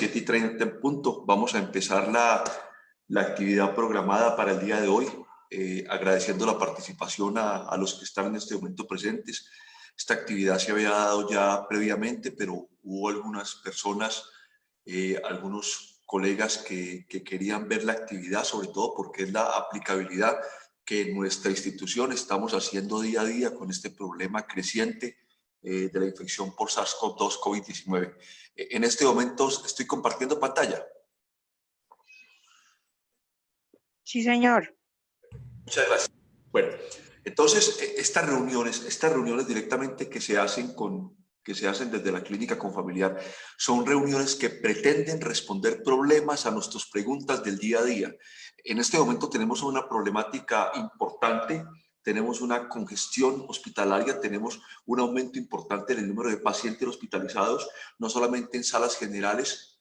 7:30 en punto. Vamos a empezar la actividad programada para el día de hoy, agradeciendo la participación a los que están en este momento presentes. Esta actividad se había dado ya previamente, pero hubo algunas personas, algunos colegas que querían ver la actividad, sobre todo porque es la aplicabilidad que en nuestra institución estamos haciendo día a día con este problema creciente de la infección por SARS-CoV-2 COVID-19. En este momento estoy compartiendo pantalla. Sí, señor. Muchas gracias. Bueno, entonces estas reuniones directamente que se hacen desde la clínica Confamiliar son reuniones que pretenden responder problemas a nuestras preguntas del día a día. En este momento tenemos una problemática importante. Tenemos una congestión hospitalaria, tenemos un aumento importante en el número de pacientes hospitalizados, no solamente en salas generales,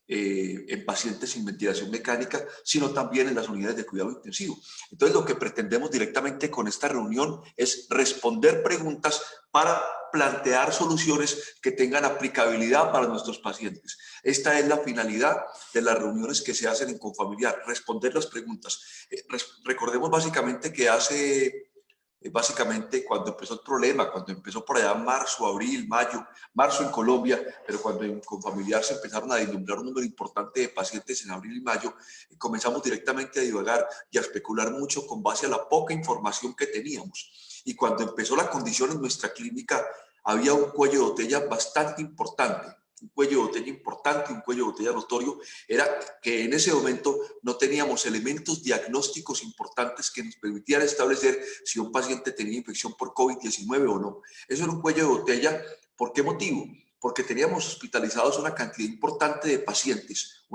en pacientes sin ventilación mecánica, sino también en las unidades de cuidado intensivo. Entonces, lo que pretendemos directamente con esta reunión es responder preguntas para plantear soluciones que tengan aplicabilidad para nuestros pacientes. Esta es la finalidad de las reuniones que se hacen en Confamiliar, responder las preguntas. Recordemos básicamente que básicamente cuando empezó el problema, cuando empezó por allá marzo, abril, mayo, marzo en Colombia, pero cuando en Confamiliar se empezaron a vislumbrar un número importante de pacientes en abril y mayo, comenzamos directamente a divagar y a especular mucho con base a la poca información que teníamos. Y cuando empezó la condición en nuestra clínica, había un cuello de botella bastante importante. Un cuello de botella importante, un cuello de botella notorio, era que en ese momento no teníamos elementos diagnósticos importantes que nos permitieran establecer si un paciente tenía infección por COVID-19 o no. Eso era un cuello de botella. ¿Por qué motivo? Porque teníamos hospitalizados una cantidad importante de pacientes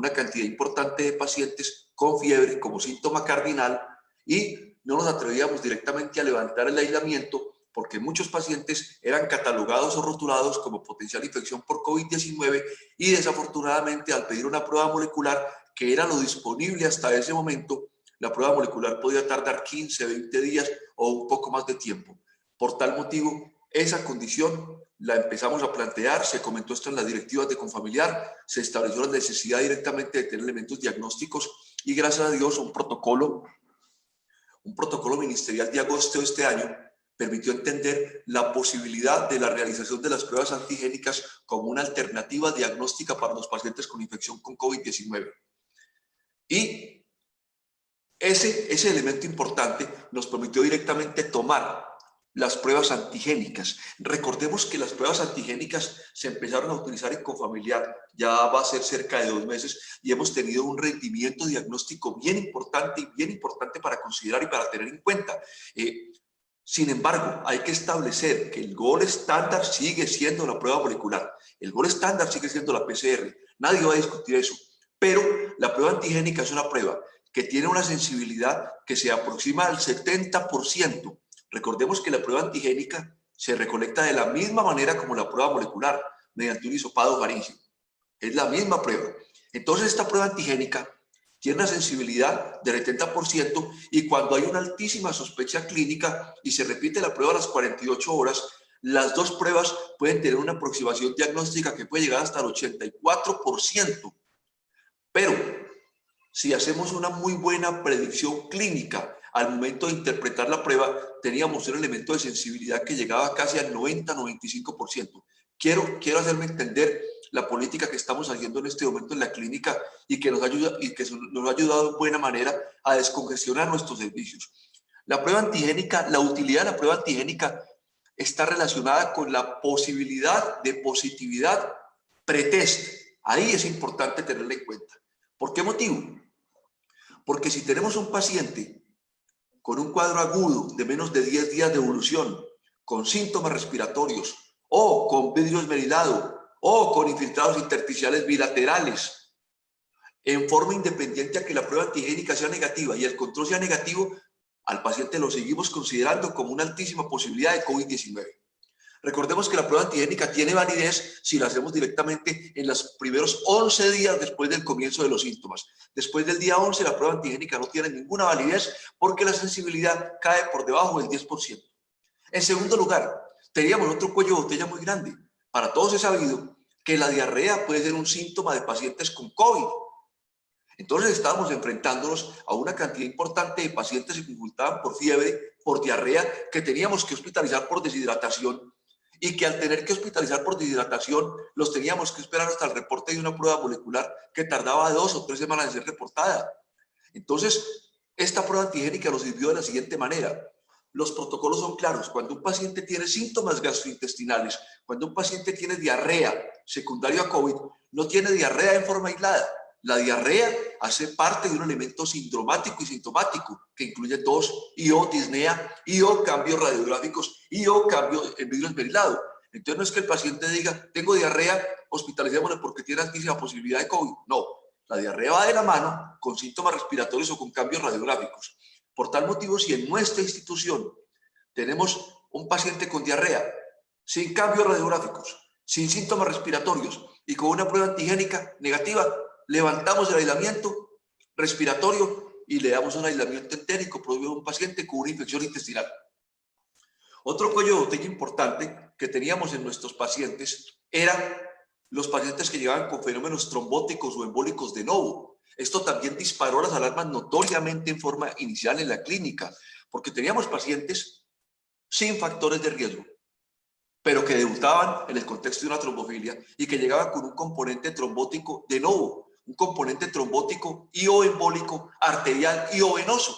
con fiebre como síntoma cardinal, y no nos atrevíamos directamente a levantar el aislamiento porque muchos pacientes eran catalogados o rotulados como potencial infección por COVID-19 y desafortunadamente al pedir una prueba molecular, que era lo disponible hasta ese momento, la prueba molecular podía tardar 15, 20 días o un poco más de tiempo. Por tal motivo, esa condición la empezamos a plantear, se comentó esto en las directivas de Confamiliar, se estableció la necesidad directamente de tener elementos diagnósticos y gracias a Dios un protocolo ministerial de agosto de este año permitió entender la posibilidad de la realización de las pruebas antigénicas como una alternativa diagnóstica para los pacientes con infección con COVID-19. Y ese elemento importante nos permitió directamente tomar las pruebas antigénicas. Recordemos que las pruebas antigénicas se empezaron a utilizar en Confamiliar, ya va a ser cerca de 2 meses, y hemos tenido un rendimiento diagnóstico bien importante para considerar y para tener en cuenta. Sin embargo, hay que establecer que el gol estándar sigue siendo la prueba molecular. El gol estándar sigue siendo la PCR. Nadie va a discutir eso. Pero la prueba antigénica es una prueba que tiene una sensibilidad que se aproxima al 70%. Recordemos que la prueba antigénica se recolecta de la misma manera como la prueba molecular, mediante un hisopado faríngeo. Es la misma prueba. Entonces, esta prueba antigénica tiene una sensibilidad del 70% y cuando hay una altísima sospecha clínica y se repite la prueba a las 48 horas, las dos pruebas pueden tener una aproximación diagnóstica que puede llegar hasta el 84%. Pero si hacemos una muy buena predicción clínica al momento de interpretar la prueba, teníamos un elemento de sensibilidad que llegaba casi al 90-95%. Quiero hacerme entender la política que estamos haciendo en este momento en la clínica y que nos ha ayudado de buena manera a descongestionar nuestros servicios. La prueba antigénica, la utilidad de la prueba antigénica está relacionada con la posibilidad de positividad pretest. Ahí es importante tenerla en cuenta. ¿Por qué motivo? Porque si tenemos un paciente con un cuadro agudo de menos de 10 días de evolución, con síntomas respiratorios, o con vidrio esmerilado, o con infiltrados intersticiales bilaterales, en forma independiente a que la prueba antigénica sea negativa y el control sea negativo, al paciente lo seguimos considerando como una altísima posibilidad de COVID-19. Recordemos que la prueba antigénica tiene validez si la hacemos directamente en los primeros 11 días después del comienzo de los síntomas. Después del día 11, la prueba antigénica no tiene ninguna validez porque la sensibilidad cae por debajo del 10%. En segundo lugar, teníamos otro cuello de botella muy grande. Para todos es sabido que la diarrea puede ser un síntoma de pacientes con COVID. Entonces estábamos enfrentándonos a una cantidad importante de pacientes que consultaban por fiebre, por diarrea, que teníamos que hospitalizar por deshidratación y que al tener que hospitalizar por deshidratación los teníamos que esperar hasta el reporte de una prueba molecular que tardaba 2 o 3 semanas en ser reportada. Entonces, esta prueba antigénica nos sirvió de la siguiente manera. Los protocolos son claros. Cuando un paciente tiene síntomas gastrointestinales, cuando un paciente tiene diarrea secundaria a COVID, no tiene diarrea en forma aislada. La diarrea hace parte de un elemento sindromático y sintomático que incluye tos, o disnea, o cambios radiográficos, o cambios en vidrio esmerilado. Entonces no es que el paciente diga, tengo diarrea, hospitalicémosle porque tiene altísima posibilidad de COVID. No, la diarrea va de la mano con síntomas respiratorios o con cambios radiográficos. Por tal motivo, si en nuestra institución tenemos un paciente con diarrea, sin cambios radiográficos, sin síntomas respiratorios y con una prueba antigénica negativa, levantamos el aislamiento respiratorio y le damos un aislamiento entérico propio de un paciente con una infección intestinal. Otro cuello de botella importante que teníamos en nuestros pacientes era los pacientes que llegaban con fenómenos trombóticos o embólicos de novo. Esto también disparó las alarmas notoriamente en forma inicial en la clínica, porque teníamos pacientes sin factores de riesgo, pero que debutaban en el contexto de una trombofilia y que llegaban con un componente trombótico de novo, un componente trombótico y o embólico arterial y o venoso.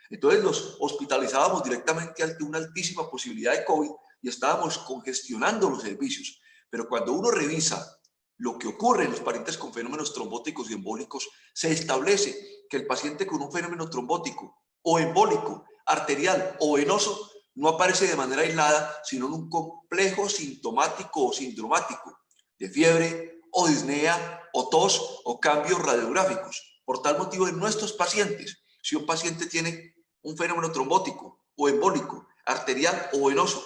Entonces los hospitalizábamos directamente ante una altísima posibilidad de COVID y estábamos congestionando los servicios. Pero cuando uno revisa lo que ocurre en los pacientes con fenómenos trombóticos y embólicos, se establece que el paciente con un fenómeno trombótico o embólico, arterial o venoso, no aparece de manera aislada, sino en un complejo sintomático o sindromático de fiebre o disnea o tos o cambios radiográficos. Por tal motivo, en nuestros pacientes, si un paciente tiene un fenómeno trombótico o embólico, arterial o venoso,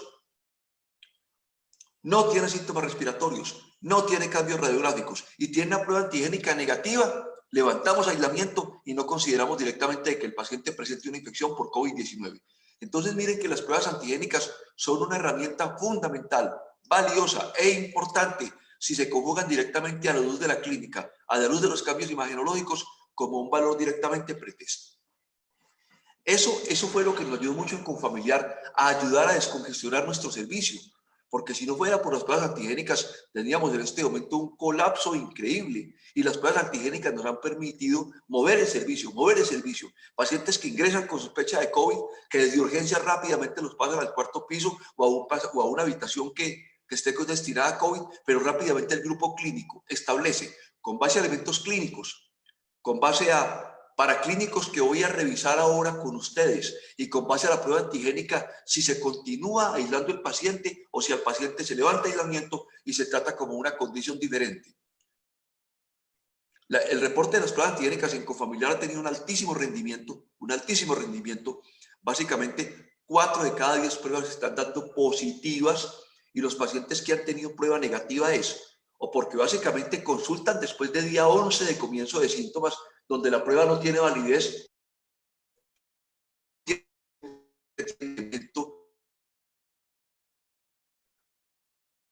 no tiene síntomas respiratorios, no tiene cambios radiográficos y tiene una prueba antigénica negativa, levantamos aislamiento y no consideramos directamente que el paciente presente una infección por COVID-19. Entonces miren que las pruebas antigénicas son una herramienta fundamental, valiosa e importante si se conjugan directamente a la luz de la clínica, a la luz de los cambios imagenológicos como un valor directamente pretest. Eso fue lo que nos ayudó mucho en Confamiliar a ayudar a descongestionar nuestro servicio, porque si no fuera por las pruebas antigénicas teníamos en este momento un colapso increíble y las pruebas antigénicas nos han permitido mover el servicio, pacientes que ingresan con sospecha de COVID, que desde urgencia rápidamente los pasan al cuarto piso o a una habitación que esté destinada a COVID, pero rápidamente el grupo clínico establece, con base a elementos clínicos, con base a paraclínicos que voy a revisar ahora con ustedes y con base a la prueba antigénica, si se continúa aislando el paciente o si al paciente se levanta aislamiento y se trata como una condición diferente. El reporte de las pruebas antigénicas en Confamiliar ha tenido un altísimo rendimiento. Básicamente, 4 de cada 10 pruebas se están dando positivas y los pacientes que han tenido prueba negativa o porque básicamente consultan después de día 11 de comienzo de síntomas, donde la prueba no tiene validez, la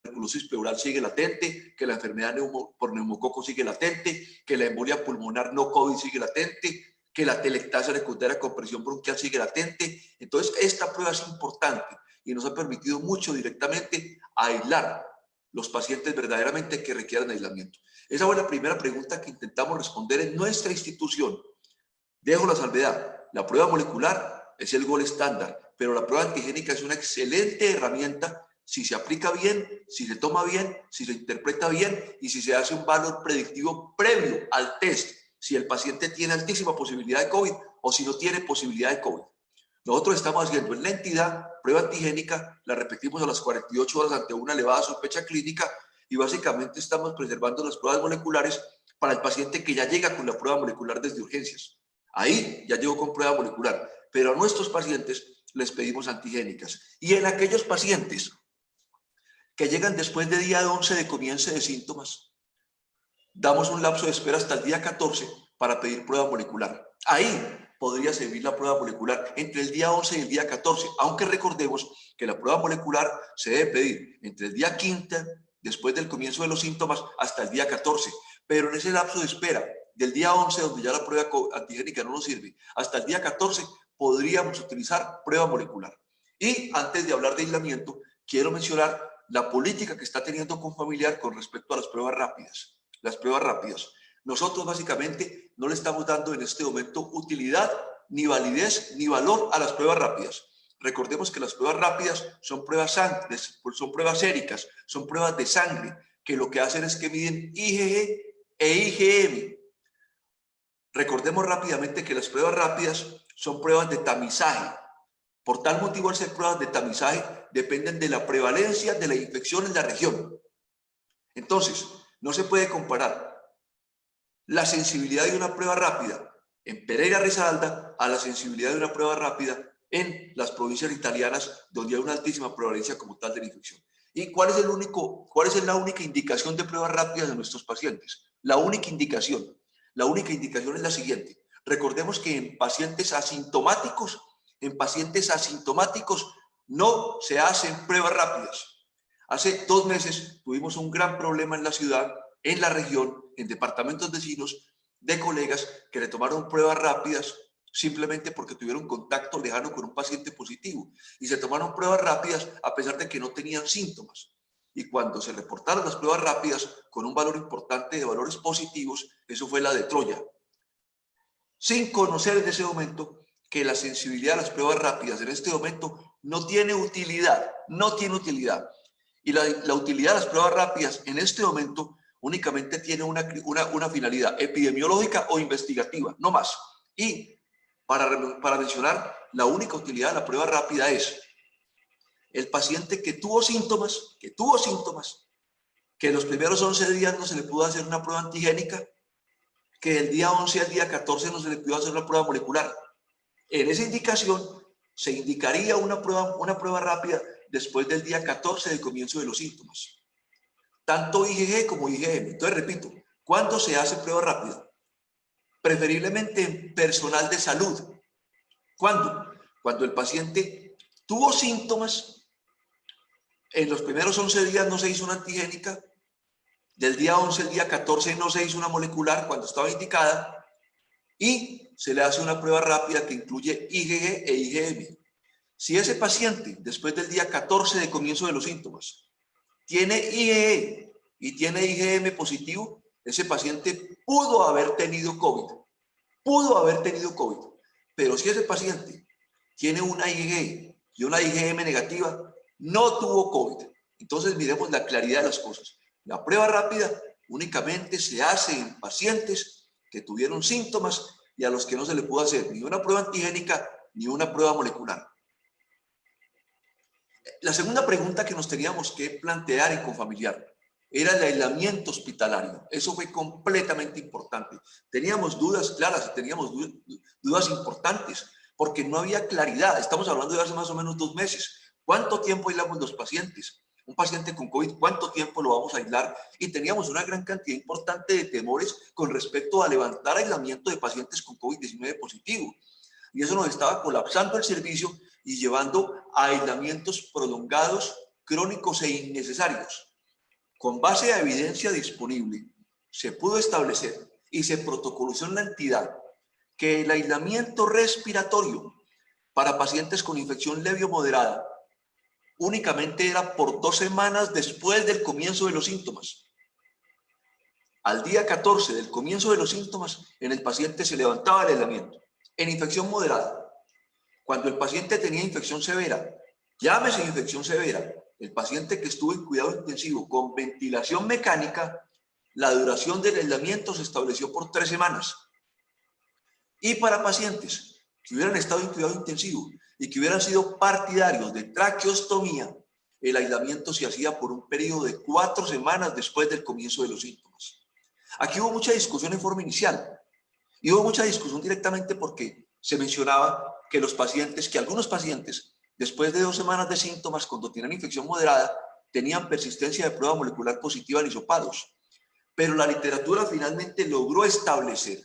tuberculosis pleural sigue latente, que la enfermedad por neumococo sigue latente, que la embolia pulmonar no COVID sigue latente, que la telectasia secundaria con presión bronquial sigue latente. Entonces, esta prueba es importante y nos ha permitido mucho directamente aislar los pacientes verdaderamente que requieran aislamiento. Esa fue la primera pregunta que intentamos responder en nuestra institución. Dejo la salvedad, la prueba molecular es el gol estándar, pero la prueba antigénica es una excelente herramienta si se aplica bien, si se toma bien, si se interpreta bien y si se hace un valor predictivo previo al test, si el paciente tiene altísima posibilidad de COVID o si no tiene posibilidad de COVID. Nosotros estamos haciendo en la entidad prueba antigénica, la repetimos a las 48 horas ante una elevada sospecha clínica y básicamente estamos preservando las pruebas moleculares para el paciente que ya llega con la prueba molecular desde urgencias. Ahí ya llegó con prueba molecular, pero a nuestros pacientes les pedimos antigénicas. Y en aquellos pacientes que llegan después de día 11 de comienzo de síntomas, damos un lapso de espera hasta el día 14 para pedir prueba molecular. Ahí podría servir la prueba molecular entre el día 11 y el día 14, aunque recordemos que la prueba molecular se debe pedir entre el día 15 después del comienzo de los síntomas hasta el día 14. Pero en ese lapso de espera, del día 11, donde ya la prueba antigénica no nos sirve, hasta el día 14 podríamos utilizar prueba molecular. Y antes de hablar de aislamiento, quiero mencionar la política que está teniendo Confamiliar con respecto a las pruebas rápidas. Las pruebas rápidas. Nosotros básicamente no le estamos dando en este momento utilidad, ni validez, ni valor a las pruebas rápidas. Recordemos que las pruebas rápidas son pruebas séricas, son pruebas de sangre, que lo que hacen es que miden IgG e IgM. Recordemos rápidamente que las pruebas rápidas son pruebas de tamizaje. Por tal motivo, al ser pruebas de tamizaje, dependen de la prevalencia de la infección en la región. Entonces, no se puede comparar la sensibilidad de una prueba rápida en Pereira Risaralda a la sensibilidad de una prueba rápida en las provincias italianas, donde hay una altísima prevalencia como tal de la infección. ¿Y cuál es la única indicación de pruebas rápidas de nuestros pacientes? La única indicación es la siguiente. Recordemos que en pacientes asintomáticos no se hacen pruebas rápidas. Hace 2 meses tuvimos un gran problema en la ciudad, en la región, en departamentos vecinos, de colegas que le tomaron pruebas rápidas simplemente porque tuvieron contacto lejano con un paciente positivo. Y se tomaron pruebas rápidas a pesar de que no tenían síntomas. Y cuando se reportaron las pruebas rápidas con un valor importante de valores positivos, eso fue la de Troya. Sin conocer en ese momento que la sensibilidad de las pruebas rápidas en este momento no tiene utilidad. Y la utilidad de las pruebas rápidas en este momento únicamente tiene una finalidad epidemiológica o investigativa, no más. Y para mencionar, la única utilidad de la prueba rápida es el paciente que tuvo síntomas, que en los primeros 11 días no se le pudo hacer una prueba antigénica, que del día 11 al día 14 no se le pudo hacer una prueba molecular. En esa indicación se indicaría una prueba rápida después del día 14 del comienzo de los síntomas. Tanto IgG como IgM. Entonces, repito, ¿cuándo se hace prueba rápida? Preferiblemente en personal de salud. ¿Cuándo? Cuando el paciente tuvo síntomas, en los primeros 11 días no se hizo una antigénica, del día 11 al día 14 no se hizo una molecular cuando estaba indicada, y se le hace una prueba rápida que incluye IgG e IgM. Si ese paciente, después del día 14 de comienzo de los síntomas, tiene IgE y tiene IgM positivo, ese paciente pudo haber tenido COVID. Pero si ese paciente tiene una IgE y una IgM negativa, no tuvo COVID. Entonces miremos la claridad de las cosas. La prueba rápida únicamente se hace en pacientes que tuvieron síntomas y a los que no se le pudo hacer ni una prueba antigénica ni una prueba molecular. La segunda pregunta que nos teníamos que plantear en Confamiliar era el aislamiento hospitalario. Eso fue completamente importante. Teníamos dudas claras, teníamos dudas importantes, porque no había claridad. Estamos hablando de hace más o menos 2 meses. ¿Cuánto tiempo aislamos los pacientes? Un paciente con COVID, ¿cuánto tiempo lo vamos a aislar? Y teníamos una gran cantidad importante de temores con respecto a levantar aislamiento de pacientes con COVID-19 positivo. Y eso nos estaba colapsando el servicio y llevando a aislamientos prolongados, crónicos e innecesarios. Con base a evidencia disponible, se pudo establecer y se protocolizó en la entidad que el aislamiento respiratorio para pacientes con infección leve o moderada únicamente era por 2 semanas después del comienzo de los síntomas. Al día 14 del comienzo de los síntomas, en el paciente se levantaba el aislamiento. En infección moderada, cuando el paciente tenía infección severa, llámese infección severa, el paciente que estuvo en cuidado intensivo con ventilación mecánica, la duración del aislamiento se estableció por 3 semanas. Y para pacientes que hubieran estado en cuidado intensivo y que hubieran sido partidarios de traqueostomía, el aislamiento se hacía por un periodo de 4 semanas después del comienzo de los síntomas. Aquí hubo mucha discusión en forma inicial y hubo mucha discusión directamente porque se mencionaba que algunos pacientes, después de 2 semanas de síntomas, cuando tenían infección moderada, tenían persistencia de prueba molecular positiva en hisopados. Pero la literatura finalmente logró establecer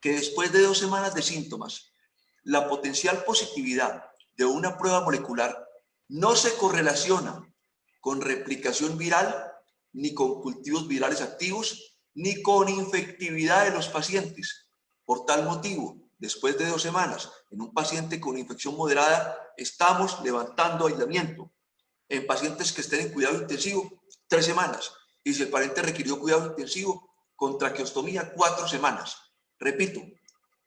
que después de 2 semanas de síntomas, la potencial positividad de una prueba molecular no se correlaciona con replicación viral, ni con cultivos virales activos, ni con infectividad de los pacientes. Por tal motivo, después de 2 semanas, en un paciente con infección moderada, estamos levantando aislamiento. En pacientes que estén en cuidado intensivo, 3 semanas. Y si el paciente requirió cuidado intensivo, con traqueostomía, 4 semanas. Repito,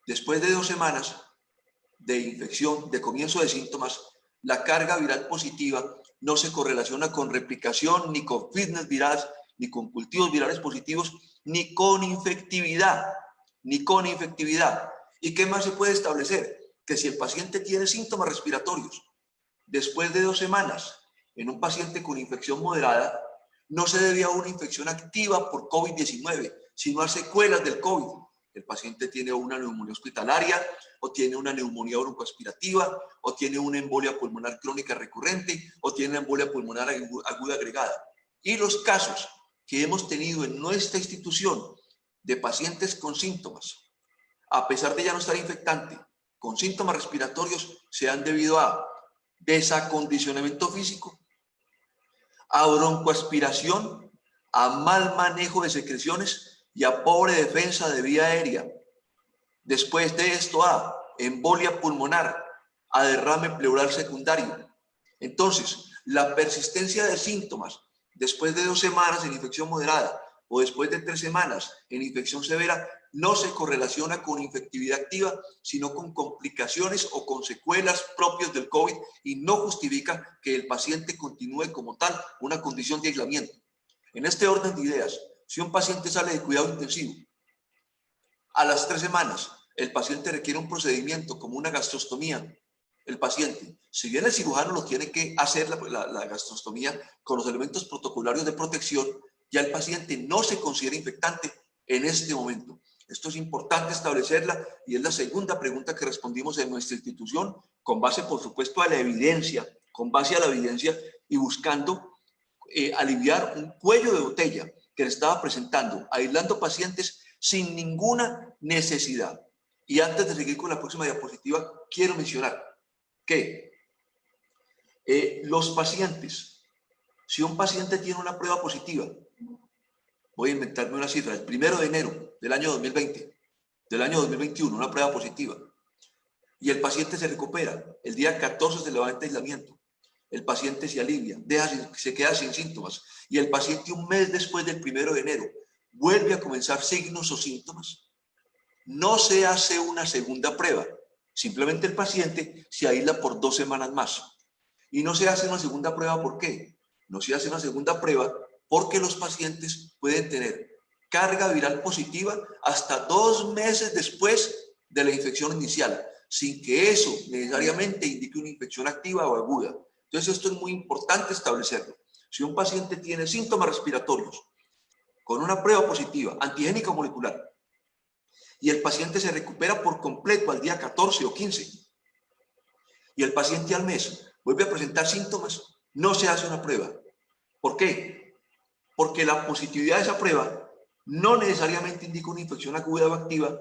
después de 2 semanas de infección, de comienzo de síntomas, la carga viral positiva no se correlaciona con replicación, ni con fitness virales, ni con cultivos virales positivos, ni con infectividad, ¿Y qué más se puede establecer? Que si el paciente tiene síntomas respiratorios, después de 2 semanas, en un paciente con infección moderada, no se debe a una infección activa por COVID-19, sino a secuelas del COVID. El paciente tiene una neumonía hospitalaria, o tiene una neumonía broncoaspirativa, o tiene una embolia pulmonar crónica recurrente, o tiene una embolia pulmonar aguda agregada. Y los casos que hemos tenido en nuestra institución de pacientes con síntomas, a pesar de ya no estar infectante, con síntomas respiratorios, se han debido a desacondicionamiento físico, a broncoaspiración, a mal manejo de secreciones y a pobre defensa de vía aérea. Después de esto, a embolia pulmonar, a derrame pleural secundario. Entonces, la persistencia de síntomas después de 2 semanas en infección moderada o después de 3 semanas en infección severa no se correlaciona con infectividad activa, sino con complicaciones o con secuelas propias del COVID y no justifica que el paciente continúe como tal una condición de aislamiento. En este orden de ideas, si un paciente sale de cuidado intensivo, a las 3 semanas el paciente requiere un procedimiento como una gastrostomía, el paciente, si bien el cirujano lo tiene que hacer la gastrostomía con los elementos protocolarios de protección, ya el paciente no se considera infectante en este momento. Esto es importante establecerla y es la segunda pregunta que respondimos en nuestra institución, con base, por supuesto, a la evidencia, y buscando aliviar un cuello de botella que le estaba presentando, aislando pacientes sin ninguna necesidad. Y antes de seguir con la próxima diapositiva, quiero mencionar que los pacientes, si un paciente tiene una prueba positiva, voy a inventarme una cifra, el 1 de enero del año 2020, del año 2021, una prueba positiva, y el paciente se recupera, el día 14 se levanta aislamiento, el paciente se alivia, se queda sin síntomas, y el paciente un mes después del 1 de enero vuelve a comenzar signos o síntomas, no se hace una segunda prueba, simplemente el paciente se aísla por 2 semanas más. Y no se hace una segunda prueba, ¿por qué? No se hace una segunda prueba porque los pacientes pueden tener carga viral positiva hasta 2 meses después de la infección inicial, sin que eso necesariamente indique una infección activa o aguda. Entonces esto es muy importante establecerlo. Si un paciente tiene síntomas respiratorios con una prueba positiva, antigénica o molecular, y el paciente se recupera por completo al día 14 o 15, y el paciente al mes vuelve a presentar síntomas, no se hace una prueba. ¿Por qué? Porque la positividad de esa prueba no necesariamente indica una infección aguda o activa,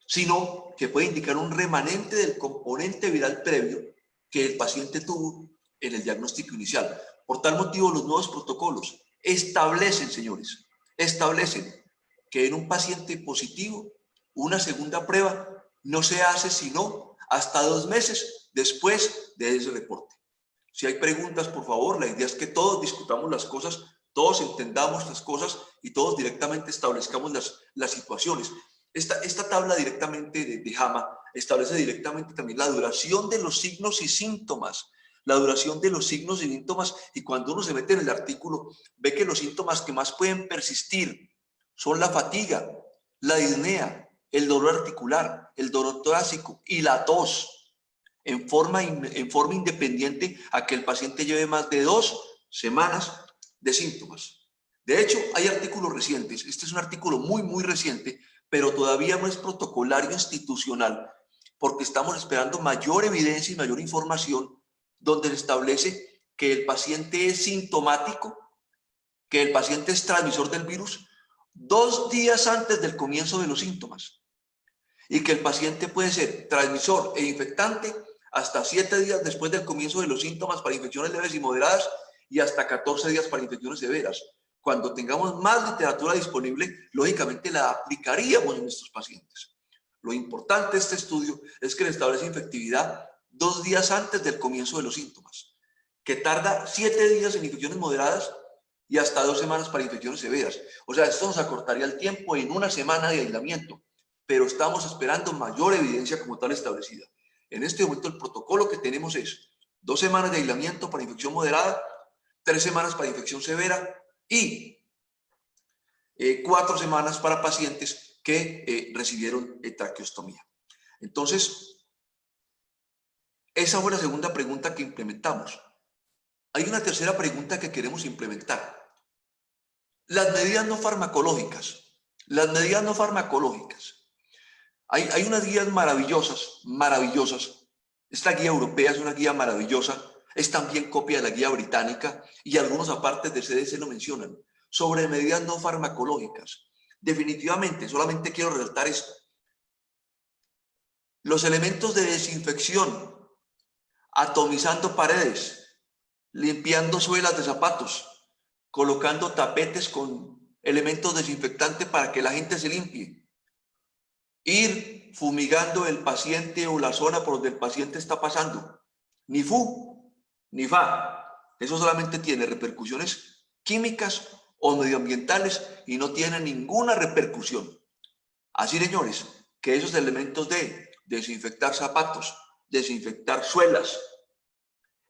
sino que puede indicar un remanente del componente viral previo que el paciente tuvo en el diagnóstico inicial. Por tal motivo, los nuevos protocolos establecen, señores, establecen que en un paciente positivo, una segunda prueba no se hace sino hasta 2 meses después de ese reporte. Si hay preguntas, por favor, la idea es que todos discutamos las cosas, todos entendamos las cosas y todos directamente establezcamos las situaciones. Esta tabla directamente de JAMA establece directamente también la duración de los signos y síntomas. La duración de los signos y síntomas, y cuando uno se mete en el artículo, ve que los síntomas que más pueden persistir son la fatiga, la disnea, el dolor articular, el dolor torácico y la tos, en forma independiente a que el paciente lleve más de 2 semanas de síntomas. De hecho, hay artículos recientes, este es un artículo muy reciente, pero todavía no es protocolario institucional, porque estamos esperando mayor evidencia y mayor información, donde se establece que el paciente es sintomático, que el paciente es transmisor del virus 2 días antes del comienzo de los síntomas, y que el paciente puede ser transmisor e infectante hasta 7 días después del comienzo de los síntomas para infecciones leves y moderadas, y hasta 14 días para infecciones severas. Cuando tengamos más literatura disponible, lógicamente la aplicaríamos en nuestros pacientes. Lo importante de este estudio es que le establece infectividad 2 días antes del comienzo de los síntomas, que tarda 7 días en infecciones moderadas y hasta 2 semanas para infecciones severas. O sea, esto nos acortaría el tiempo en 1 semana de aislamiento, pero estamos esperando mayor evidencia como tal establecida. En este momento el protocolo que tenemos es 2 semanas de aislamiento para infección moderada, 3 semanas para infección severa y 4 semanas para pacientes que recibieron traqueostomía. Entonces, esa fue la segunda pregunta que implementamos. Hay una tercera pregunta que queremos implementar. Las medidas no farmacológicas. Las medidas no farmacológicas. Hay unas guías maravillosas. Esta guía europea es una guía maravillosa. Es también copia de la guía británica y algunos apartes de CDC lo mencionan. Sobre medidas no farmacológicas. Definitivamente, solamente quiero resaltar esto. Los elementos de desinfección, atomizando paredes, limpiando suelas de zapatos, colocando tapetes con elementos desinfectantes para que la gente se limpie, ir fumigando el paciente o la zona por donde el paciente está pasando. Ni fu, ni fa. Eso solamente tiene repercusiones químicas o medioambientales y no tiene ninguna repercusión. Así, señores, que esos elementos de desinfectar zapatos, desinfectar suelas,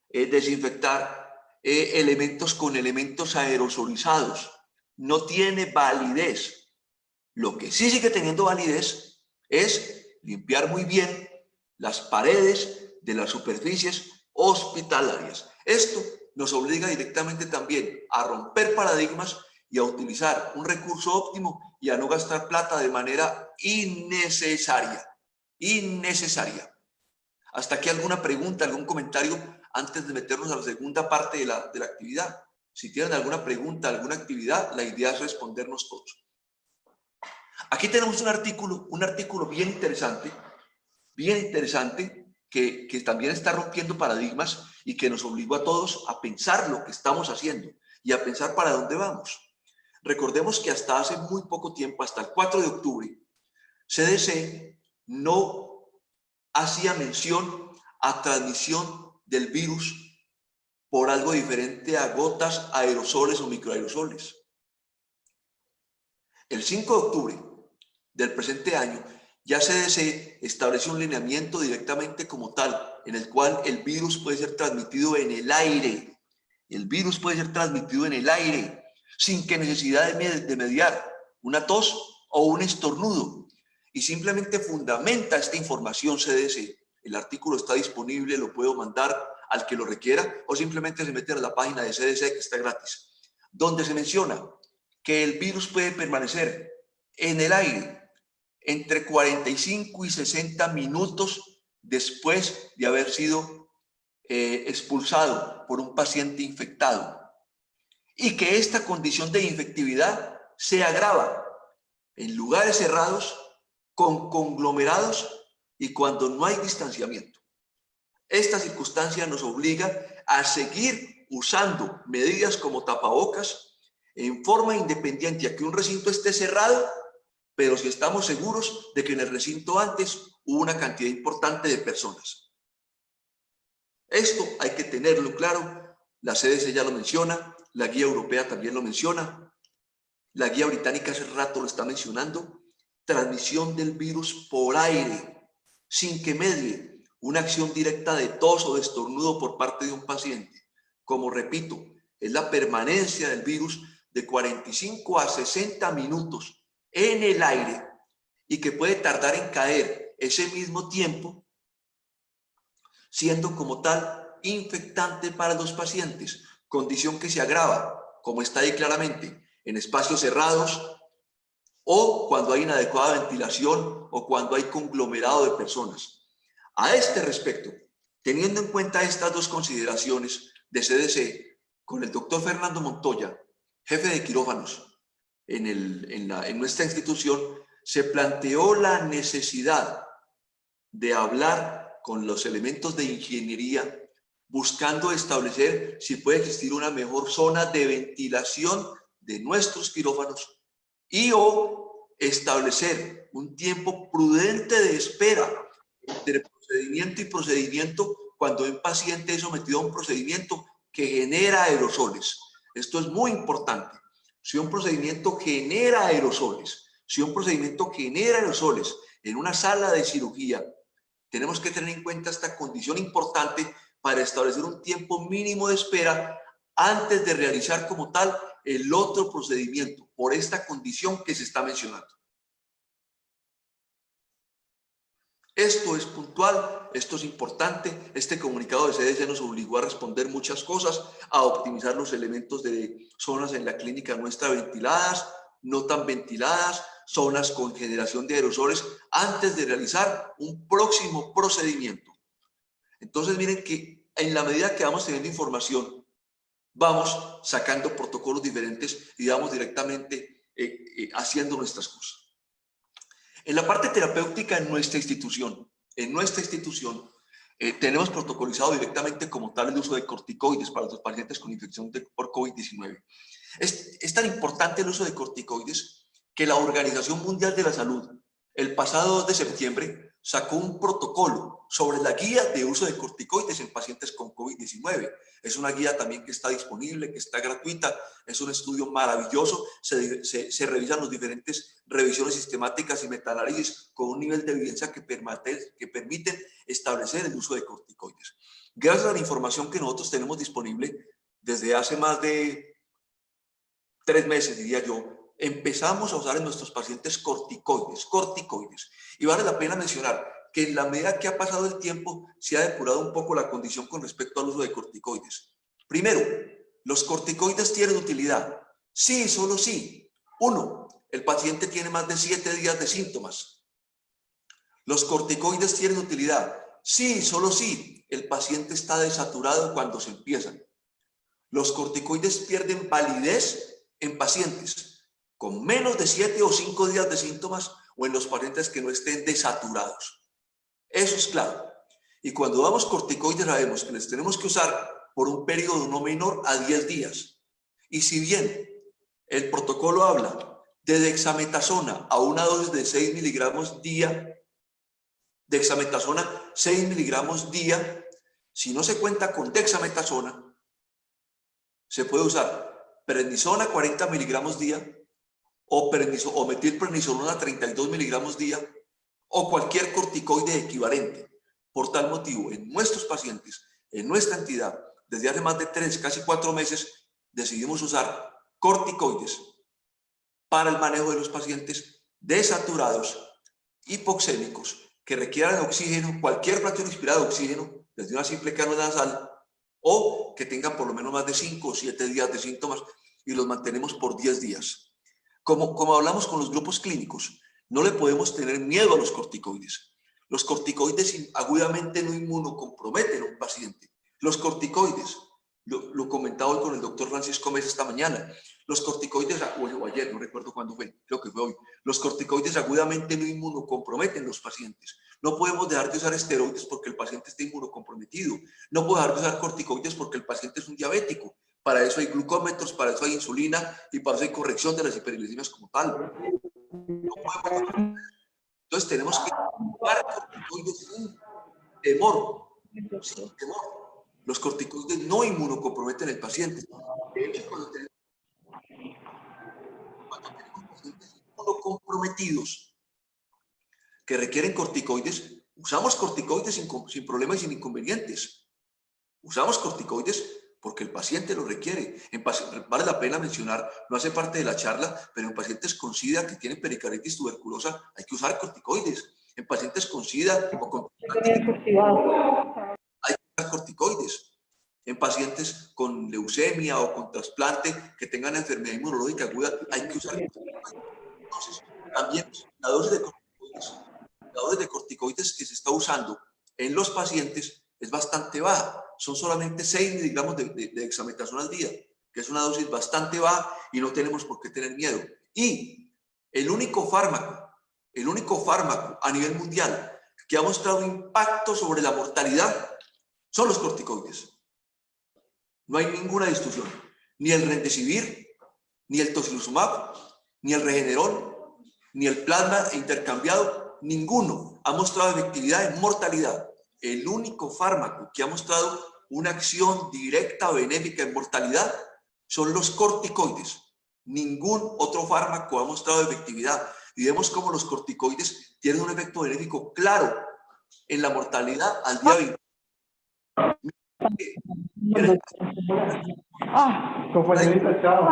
desinfectar elementos con elementos aerosolizados, no tiene validez. Lo que sí sigue teniendo validez es limpiar muy bien las paredes de las superficies hospitalarias. Esto nos obliga directamente también a romper paradigmas y a utilizar un recurso óptimo y a no gastar plata de manera innecesaria. ¿Hasta aquí alguna pregunta, algún comentario antes de meternos a la segunda parte de la actividad? Si tienen alguna pregunta, alguna actividad, la idea es respondernos todos. Aquí tenemos un artículo bien interesante que también está rompiendo paradigmas y que nos obligó a todos a pensar lo que estamos haciendo y a pensar para dónde vamos. Recordemos que hasta hace muy poco tiempo, hasta el 4 de octubre, CDC no hacía mención a transmisión del virus por algo diferente a gotas, aerosoles o microaerosoles. El 5 de octubre del presente año, ya CDC estableció un lineamiento directamente como tal, en el cual el virus puede ser transmitido en el aire. El virus puede ser transmitido en el aire, sin que necesidad de mediar una tos o un estornudo. Y simplemente fundamenta esta información CDC. El artículo está disponible, lo puedo mandar al que lo requiera, o simplemente se mete a la página de CDC, que está gratis, donde se menciona que el virus puede permanecer en el aire entre 45 y 60 minutos después de haber sido expulsado por un paciente infectado, y que esta condición de infectividad se agrava en lugares cerrados, con conglomerados y cuando no hay distanciamiento. Esta circunstancia nos obliga a seguir usando medidas como tapabocas en forma independiente a que un recinto esté cerrado, pero si estamos seguros de que en el recinto antes hubo una cantidad importante de personas. Esto hay que tenerlo claro. La CDC ya lo menciona, la guía europea también lo menciona, la guía británica hace rato lo está mencionando. Transmisión del virus por aire, sin que medie una acción directa de tos o de estornudo por parte de un paciente. Como repito, es la permanencia del virus de 45 a 60 minutos en el aire y que puede tardar en caer ese mismo tiempo, siendo como tal infectante para los pacientes, condición que se agrava, como está ahí claramente, en espacios cerrados o cuando hay inadecuada ventilación o cuando hay conglomerado de personas. A este respecto, teniendo en cuenta estas dos consideraciones de CDC, con el doctor Fernando Montoya, jefe de quirófanos en nuestra institución, se planteó la necesidad de hablar con los elementos de ingeniería, buscando establecer si puede existir una mejor zona de ventilación de nuestros quirófanos y o establecer un tiempo prudente de espera entre procedimiento y procedimiento cuando un paciente es sometido a un procedimiento que genera aerosoles. Esto es muy importante. Si un procedimiento genera aerosoles, en una sala de cirugía, tenemos que tener en cuenta esta condición importante para establecer un tiempo mínimo de espera antes de realizar como tal el otro procedimiento, por esta condición que se está mencionando. Esto es puntual, esto es importante. Este comunicado de CDC nos obligó a responder muchas cosas, a optimizar los elementos de zonas en la clínica nuestra ventiladas, no tan ventiladas, zonas con generación de aerosoles, antes de realizar un próximo procedimiento. Entonces, miren que en la medida que vamos teniendo información, vamos sacando protocolos diferentes y vamos directamente haciendo nuestras cosas. En la parte terapéutica, en nuestra institución, tenemos protocolizado directamente como tal el uso de corticoides para los pacientes con infección por COVID-19. Es tan importante el uso de corticoides que la Organización Mundial de la Salud, el pasado 2 de septiembre, sacó un protocolo sobre la guía de uso de corticoides en pacientes con COVID-19. Es una guía también que está disponible, que está gratuita, es un estudio maravilloso, se revisan las diferentes revisiones sistemáticas y metaanálisis con un nivel de evidencia que permiten establecer el uso de corticoides. Gracias a la información que nosotros tenemos disponible desde hace más de 3 meses, diría yo, empezamos a usar en nuestros pacientes corticoides. Y vale la pena mencionar que en la medida que ha pasado el tiempo se ha depurado un poco la condición con respecto al uso de corticoides. Primero, ¿los corticoides tienen utilidad? Sí, solo sí. 1, el paciente tiene más de 7 días de síntomas. ¿Los corticoides tienen utilidad? Sí, solo sí. El paciente está desaturado cuando se empiezan. Los corticoides pierden validez en pacientes con menos de 7 o 5 días de síntomas o en los pacientes que no estén desaturados. Eso es claro. Y cuando damos corticoides sabemos que les tenemos que usar por un periodo no menor a 10 días. Y si bien el protocolo habla de dexametasona a una dosis de 6 miligramos día, dexametasona 6 miligramos día, si no se cuenta con dexametasona, se puede usar prednisona 40 miligramos día o metilprednisolona 32 miligramos día o cualquier corticoide equivalente. Por tal motivo, en nuestros pacientes, en nuestra entidad, desde hace más de 3, casi 4 meses, decidimos usar corticoides para el manejo de los pacientes desaturados, hipoxémicos, que requieran oxígeno, cualquier fracción inspirada de oxígeno, desde una simple cánula nasal, o que tengan por lo menos más de 5 o 7 días de síntomas y los mantenemos por 10 días. Como hablamos con los grupos clínicos, no le podemos tener miedo a los corticoides. Los corticoides agudamente no inmunocomprometen a un paciente. Los corticoides, lo comentaba hoy con el doctor Francisco Mesa esta mañana, los corticoides, o ayer, no recuerdo cuándo fue, creo que fue hoy, los corticoides agudamente no inmunocomprometen a los pacientes. No podemos dejar de usar esteroides porque el paciente está inmunocomprometido. No podemos dejar de usar corticoides porque el paciente es un diabético. Para eso hay glucómetros, para eso hay insulina y para eso hay corrección de las hiperglicemias como tal. Entonces tenemos que usar corticoides sin temor, sin temor. Los corticoides no inmunocomprometen al paciente. De hecho, cuando tenemos pacientes inmunocomprometidos que requieren corticoides, usamos corticoides sin problemas y sin inconvenientes. Usamos corticoides porque el paciente lo requiere. Vale la pena mencionar, no hace parte de la charla, pero en pacientes con SIDA que tienen pericarditis tuberculosa hay que usar corticoides. En pacientes con SIDA o con hay que usar corticoides. En pacientes con leucemia o con trasplante que tengan enfermedad inmunológica aguda hay que usar corticoides. Entonces, también la dosis de corticoides que se está usando en los pacientes es bastante baja. Son solamente 6 miligramos de dexametasona al día, que es una dosis bastante baja y no tenemos por qué tener miedo. Y el único fármaco a nivel mundial que ha mostrado impacto sobre la mortalidad son los corticoides. No hay ninguna discusión. Ni el Remdesivir, ni el tocilizumab, ni el Regeneron, ni el plasma intercambiado, ninguno ha mostrado efectividad en mortalidad. El único fármaco que ha mostrado una acción directa benéfica en mortalidad son los corticoides. Ningún otro fármaco ha mostrado efectividad. Y vemos cómo los corticoides tienen un efecto benéfico claro en la mortalidad al día 20. Compañerita, chao.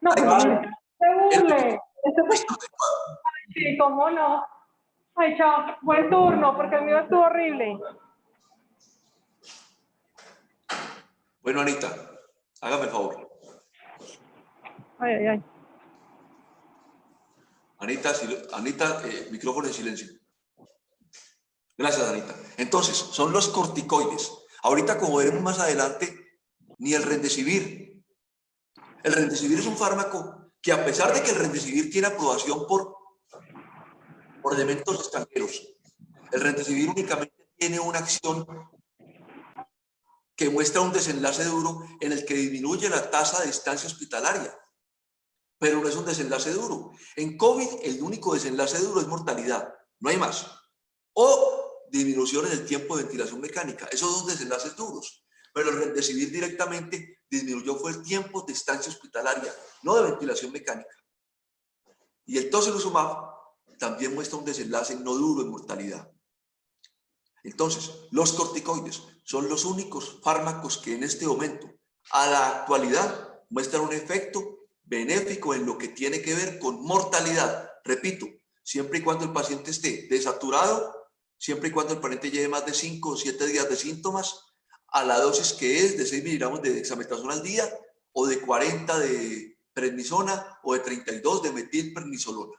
No, pero no se burle. Sí, cómo no. Ay, chao. Buen turno, porque el mío estuvo horrible. Bueno, Anita, hágame el favor. Ay, ay, ay. Anita, micrófono en silencio. Gracias, Anita. Entonces, son los corticoides. Ahorita, como veremos más adelante, ni el Remdesivir. El Remdesivir es un fármaco que, a pesar de que el Remdesivir tiene aprobación por elementos extranjeros, el Remdesivir únicamente tiene una acción que muestra un desenlace duro en el que disminuye la tasa de estancia hospitalaria, pero no es un desenlace duro. En COVID, el único desenlace duro es mortalidad, no hay más. O disminución en el tiempo de ventilación mecánica, esos son desenlaces duros. Pero el Remdesivir directamente disminuyó fue el tiempo de estancia hospitalaria, no de ventilación mecánica. Y el tocilizumab también muestra un desenlace no duro en mortalidad. Entonces, los corticoides son los únicos fármacos que en este momento, a la actualidad, muestran un efecto benéfico en lo que tiene que ver con mortalidad. Repito, siempre y cuando el paciente esté desaturado, siempre y cuando el paciente lleve más de 5 o 7 días de síntomas, a la dosis que es de 6 miligramos de dexametasona al día, o de 40 de prednisona, o de 32 de metilprednisolona.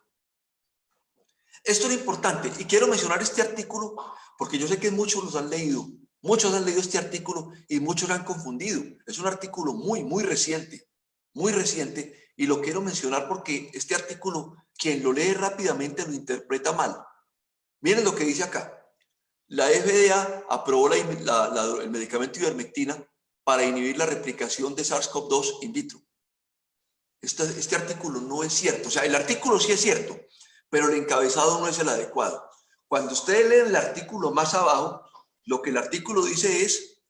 Esto es importante y quiero mencionar este artículo porque yo sé que muchos han leído este artículo y muchos lo han confundido. Es un artículo muy reciente y lo quiero mencionar porque este artículo, quien lo lee rápidamente lo interpreta mal. Miren lo que dice acá. La FDA aprobó el medicamento ivermectina para inhibir la replicación de SARS-CoV-2 in vitro. Este artículo no es cierto. O sea, el artículo sí es cierto, pero el encabezado no es el adecuado. Cuando ustedes leen el artículo más abajo, lo que el artículo dice es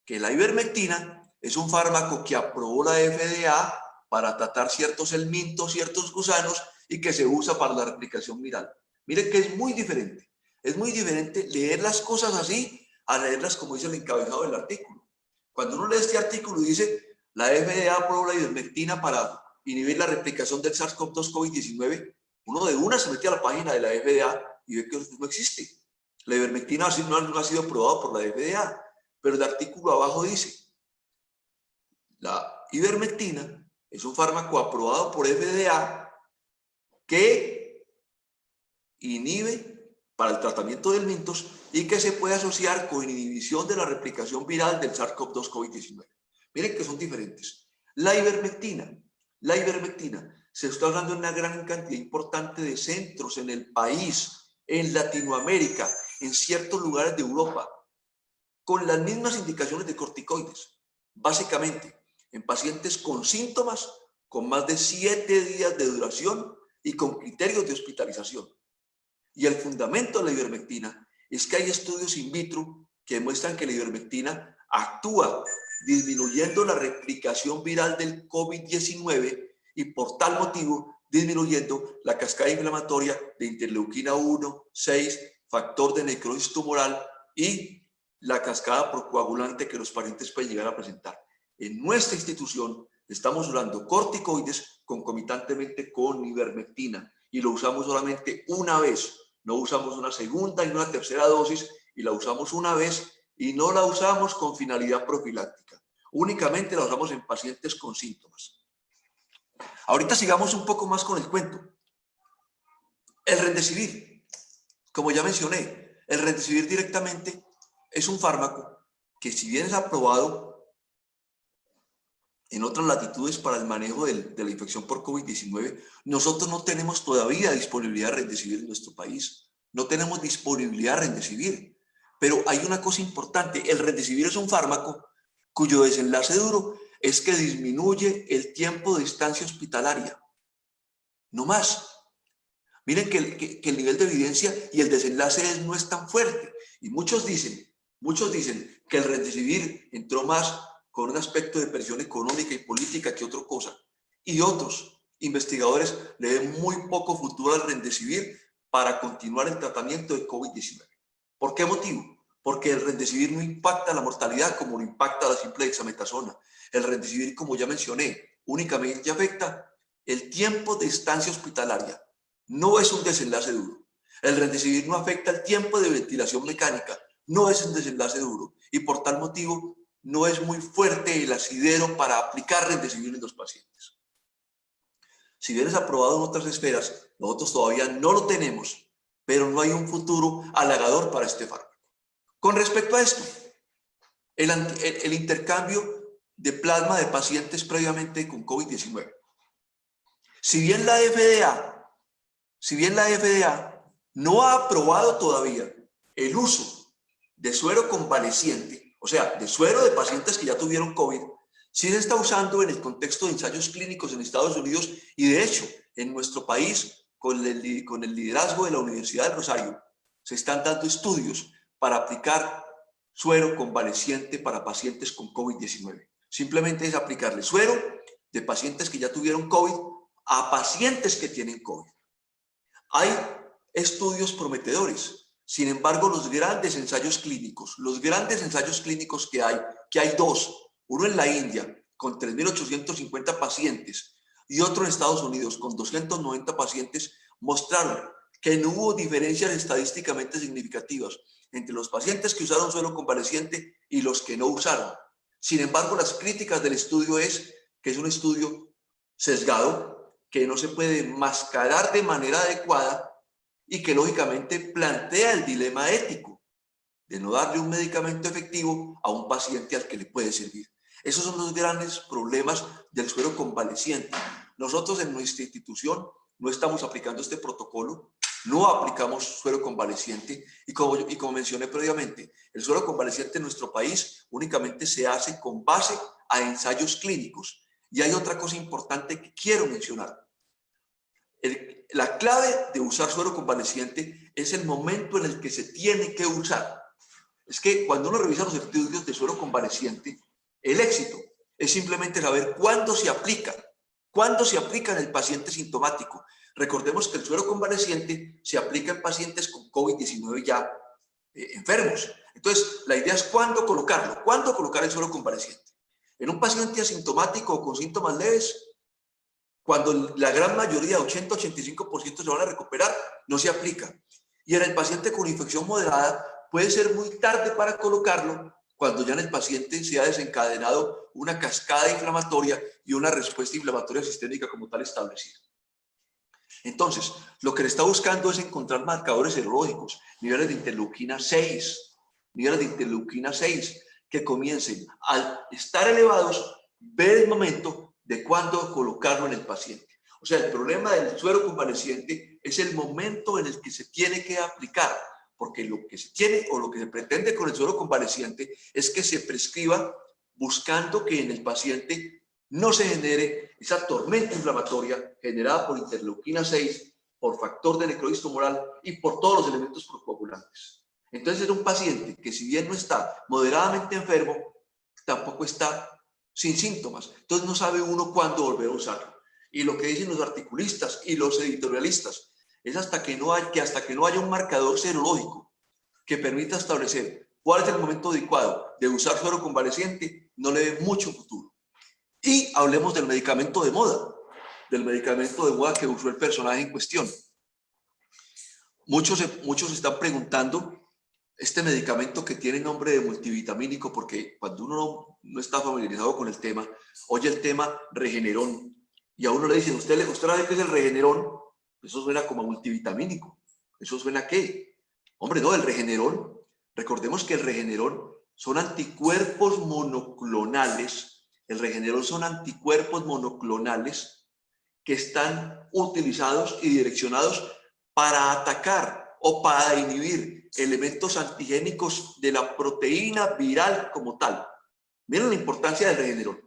que la ivermectina es un fármaco que aprobó la FDA para tratar ciertos helmintos, ciertos gusanos y que se usa para la replicación viral. Miren que es muy diferente. Es muy diferente leer las cosas así a leerlas como dice el encabezado del artículo. Cuando uno lee este artículo y dice la FDA aprobó la ivermectina para inhibir la replicación del SARS-CoV-2 COVID-19, uno de una se mete a la página de la FDA y ve que eso no existe. La ivermectina no ha sido aprobada por la FDA, pero el artículo abajo dice, la ivermectina es un fármaco aprobado por FDA que inhibe para el tratamiento de helmintos y que se puede asociar con inhibición de la replicación viral del SARS-CoV-2 COVID-19. Miren que son diferentes. La ivermectina se está hablando de una gran cantidad importante de centros en el país, en Latinoamérica, en ciertos lugares de Europa, con las mismas indicaciones de corticoides, básicamente en pacientes con síntomas, con más de 7 días de duración y con criterios de hospitalización. Y el fundamento de la ivermectina es que hay estudios in vitro que demuestran que la ivermectina actúa disminuyendo la replicación viral del COVID-19 y por tal motivo disminuyendo la cascada inflamatoria de interleuquina 1, 6, factor de necrosis tumoral y la cascada procoagulante que los pacientes pueden llegar a presentar. En nuestra institución estamos usando corticoides concomitantemente con ivermectina y lo usamos solamente una vez. No usamos una segunda y una tercera dosis y la usamos una vez y no la usamos con finalidad profiláctica. Únicamente la usamos en pacientes con síntomas. Ahorita sigamos un poco más con el cuento. El Remdesivir, como ya mencioné, el Remdesivir directamente es un fármaco que si bien es aprobado en otras latitudes para el manejo de la infección por COVID-19, nosotros no tenemos todavía disponibilidad de Remdesivir en nuestro país. No tenemos disponibilidad de Remdesivir. Pero hay una cosa importante, el Remdesivir es un fármaco cuyo desenlace duro es que disminuye el tiempo de estancia hospitalaria. No más. Miren que el nivel de evidencia y el desenlace no es tan fuerte. Y muchos dicen que el Remdesivir entró más con un aspecto de presión económica y política que otra cosa. Y otros investigadores le ven muy poco futuro al Remdesivir para continuar el tratamiento de COVID-19. ¿Por qué motivo? Porque el Remdesivir no impacta la mortalidad como lo impacta la simple dexametasona. El Remdesivir, como ya mencioné, únicamente afecta el tiempo de estancia hospitalaria. No es un desenlace duro. El Remdesivir no afecta el tiempo de ventilación mecánica. No es un desenlace duro. Y por tal motivo, no es muy fuerte el asidero para aplicar Remdesivir en los pacientes. Si bien es aprobado en otras esferas, nosotros todavía no lo tenemos, pero no hay un futuro halagador para este fármaco. Con respecto a esto, el intercambio de plasma de pacientes previamente con COVID-19. Si bien la FDA no ha aprobado todavía el uso de suero convaleciente, o sea, de suero de pacientes que ya tuvieron COVID, sí se está usando en el contexto de ensayos clínicos en Estados Unidos y de hecho en nuestro país con el liderazgo de la Universidad del Rosario se están dando estudios para aplicar suero convaleciente para pacientes con COVID-19. Simplemente es aplicarle suero de pacientes que ya tuvieron COVID a pacientes que tienen COVID. Hay estudios prometedores. Sin embargo, los grandes ensayos clínicos que hay dos, uno en la India con 3.850 pacientes y otro en Estados Unidos con 290 pacientes, mostraron que no hubo diferencias estadísticamente significativas entre los pacientes que usaron suero convaleciente y los que no usaron. Sin embargo, las críticas del estudio es que es un estudio sesgado, que no se puede mascarar de manera adecuada y que lógicamente plantea el dilema ético de no darle un medicamento efectivo a un paciente al que le puede servir. Esos son los grandes problemas del suero convaleciente. Nosotros en nuestra institución no estamos aplicando este protocolo, no aplicamos suero convaleciente y como mencioné previamente, el suero convaleciente en nuestro país únicamente se hace con base a ensayos clínicos. Y hay otra cosa importante que quiero mencionar. La clave de usar suero convaleciente es el momento en el que se tiene que usar. Es que cuando uno revisa los estudios de suero convaleciente, el éxito es simplemente saber cuándo se aplica en el paciente sintomático. Recordemos que el suero convaleciente se aplica en pacientes con COVID-19 ya enfermos. Entonces, la idea es cuándo colocar el suero convaleciente. En un paciente asintomático o con síntomas leves, cuando la gran mayoría, 80-85% se van a recuperar, no se aplica. Y en el paciente con infección moderada puede ser muy tarde para colocarlo cuando ya en el paciente se ha desencadenado una cascada inflamatoria y una respuesta inflamatoria sistémica como tal establecida. Entonces, lo que le está buscando es encontrar marcadores serológicos, niveles de interleuquina 6, que comiencen al estar elevados, ver el momento de cuándo colocarlo en el paciente. O sea, el problema del suero convaleciente es el momento en el que se tiene que aplicar, porque lo que se tiene o lo que se pretende con el suero convaleciente es que se prescriba buscando que en el paciente no se genere esa tormenta inflamatoria generada por interleuquina 6, por factor de necrosis tumoral y por todos los elementos procoagulantes. Entonces es un paciente que si bien no está moderadamente enfermo, tampoco está sin síntomas. Entonces no sabe uno cuándo volver a usarlo. Y lo que dicen los articulistas y los editorialistas es hasta que no haya un marcador serológico que permita establecer cuál es el momento adecuado de usar suero convaleciente, no le ve mucho futuro. Y hablemos del medicamento de moda que usó el personaje en cuestión. Muchos están preguntando este medicamento que tiene nombre de multivitamínico, porque cuando uno no está familiarizado con el tema, oye el tema Regeneron, y a uno le dicen, ¿usted sabe qué es el Regeneron? Eso suena como Regeneron, recordemos que el Regeneron son anticuerpos monoclonales que están utilizados y direccionados para atacar o para inhibir elementos antigénicos de la proteína viral como tal. Miren la importancia del regenerón.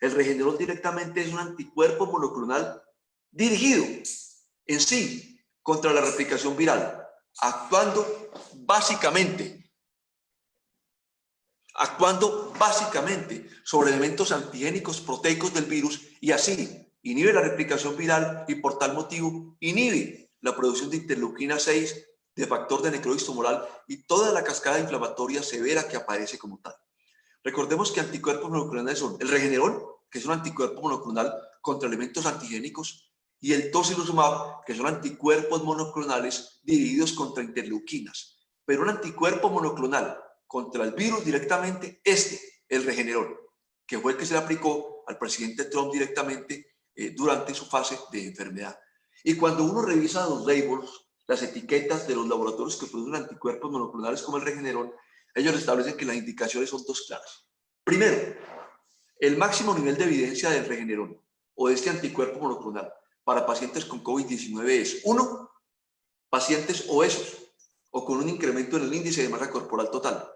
El regenerón directamente es un anticuerpo monoclonal dirigido en sí contra la replicación viral, actuando básicamente sobre elementos antigénicos proteicos del virus y así inhibe la replicación viral y por tal motivo inhibe la producción de interleuquina 6, de factor de necrosis tumoral y toda la cascada inflamatoria severa que aparece como tal. Recordemos que anticuerpos monoclonales son el regenerón, que es un anticuerpo monoclonal contra elementos antigénicos, y el tocilizumab, que son anticuerpos monoclonales dirigidos contra interleuquinas. Pero un anticuerpo monoclonal contra el virus directamente, el regenerón, que fue el que se le aplicó al presidente Trump directamente durante su fase de enfermedad. Y cuando uno revisa los labels, las etiquetas de los laboratorios que producen anticuerpos monoclonales como el regenerón, ellos establecen que las indicaciones son dos claras. Primero, el máximo nivel de evidencia del regenerón o de este anticuerpo monoclonal para pacientes con COVID-19 es 1. Pacientes obesos o con un incremento en el índice de masa corporal total.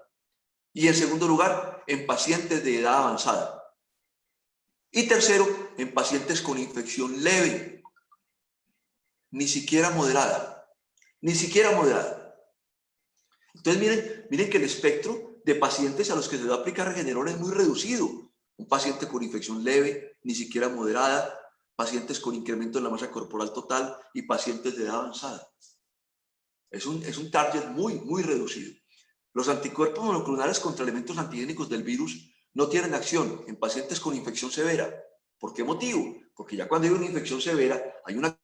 Y en segundo lugar, en pacientes de edad avanzada. Y tercero, en pacientes con infección leve, ni siquiera moderada. Ni siquiera moderada. Entonces miren que el espectro de pacientes a los que se va a aplicar regenerón es muy reducido. Un paciente con infección leve, ni siquiera moderada, pacientes con incremento en la masa corporal total y pacientes de edad avanzada. Es un target muy reducido. Los anticuerpos monoclonales contra elementos antigénicos del virus no tienen acción en pacientes con infección severa. ¿Por qué motivo? Porque ya cuando hay una infección severa, hay una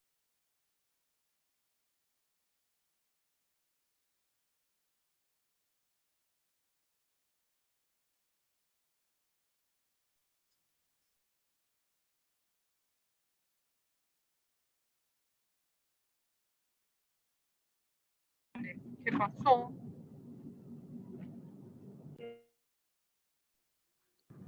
¿Qué pasó?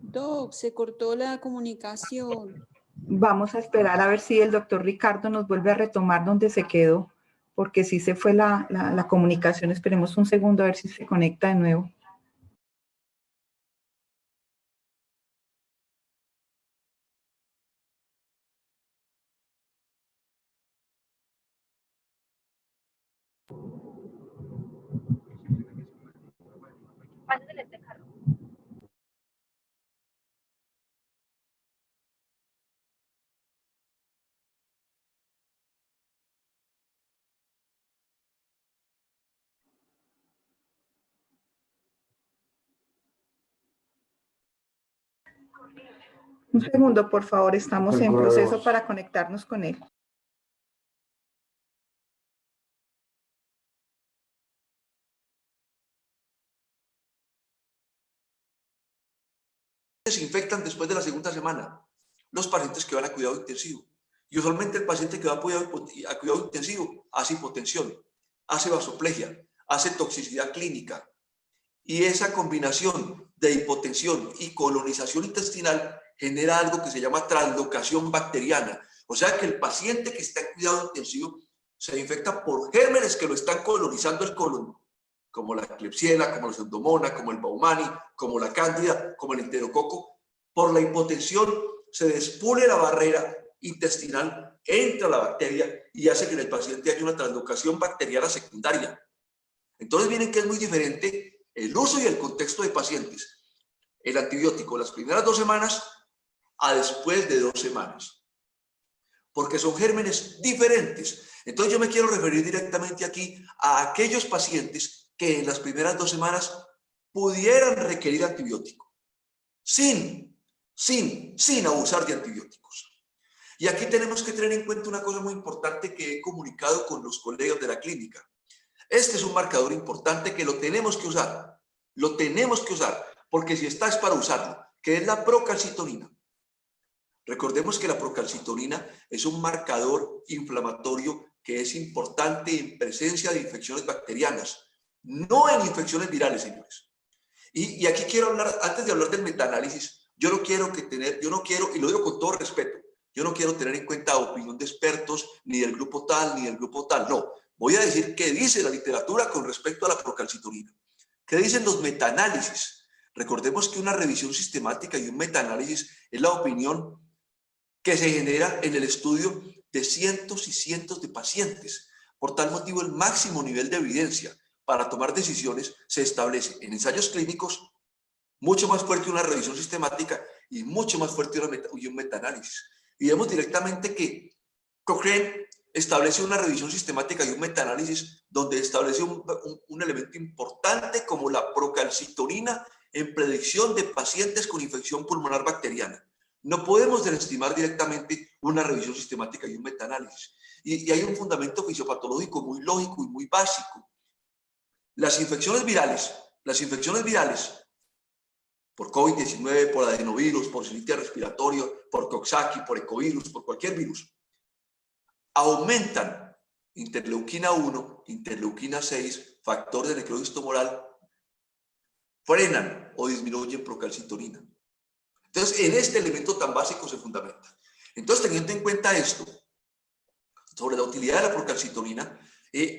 Doc, se cortó la comunicación. Vamos a esperar a ver si el doctor Ricardo nos vuelve a retomar donde se quedó, porque sí se fue la comunicación. Esperemos un segundo a ver si se conecta de nuevo. Un segundo, por favor, estamos en proceso para conectarnos con él. se infectan después de la segunda semana, los pacientes que van a cuidado intensivo. Y usualmente el paciente que va a cuidado intensivo hace hipotensión, hace vasoplegia, hace toxicidad clínica. Y esa combinación de hipotensión y colonización intestinal genera algo que se llama translocación bacteriana. O sea que el paciente que está en cuidado intensivo se infecta por gérmenes que lo están colonizando el colon, como la Klebsiella, como la Pseudomonas, como el Baumani, como la Cándida, como el Enterococo. Por la hipotensión se despule la barrera intestinal, entra la bacteria y hace que en el paciente haya una translocación bacteriana secundaria. Entonces miren que es muy diferente el uso y el contexto de pacientes. El antibiótico las primeras 2 semanas a después de 2 semanas. Porque son gérmenes diferentes. Entonces yo me quiero referir directamente aquí a aquellos pacientes que en las primeras 2 semanas pudieran requerir antibiótico, sin abusar de antibióticos. Y aquí tenemos que tener en cuenta una cosa muy importante que he comunicado con los colegas de la clínica. Este es un marcador importante que lo tenemos que usar. Lo tenemos que usar, porque si está es para usarlo, que es la procalcitonina. Recordemos que la procalcitonina es un marcador inflamatorio que es importante en presencia de infecciones bacterianas, no en infecciones virales, señores. Y aquí quiero hablar, antes de hablar del metaanálisis, yo no quiero, y lo digo con todo respeto, yo no quiero tener en cuenta opinión de expertos, ni del grupo tal, ni del grupo tal, no. Voy a decir qué dice la literatura con respecto a la procalcitonina. ¿Qué dicen los metaanálisis? Recordemos que una revisión sistemática y un metaanálisis es la opinión que se genera en el estudio de cientos y cientos de pacientes. Por tal motivo, el máximo nivel de evidencia para tomar decisiones se establece en ensayos clínicos, mucho más fuerte una revisión sistemática y mucho más fuerte un metaanálisis. Y vemos directamente que Cochrane establece una revisión sistemática y un metaanálisis donde establece un elemento importante como la procalcitonina en predicción de pacientes con infección pulmonar bacteriana. No podemos desestimar directamente una revisión sistemática y un metaanálisis. Y hay un fundamento fisiopatológico muy lógico y muy básico. Las infecciones virales por COVID-19, por adenovirus, por sinusitis respiratoria, por Coxsackie, por ecovirus, por cualquier virus, aumentan interleuquina 1, interleuquina 6, factor de necrosis tumoral, frenan o disminuyen procalcitonina. Entonces, en este elemento tan básico se fundamenta. Entonces, teniendo en cuenta esto, sobre la utilidad de la procalcitonina,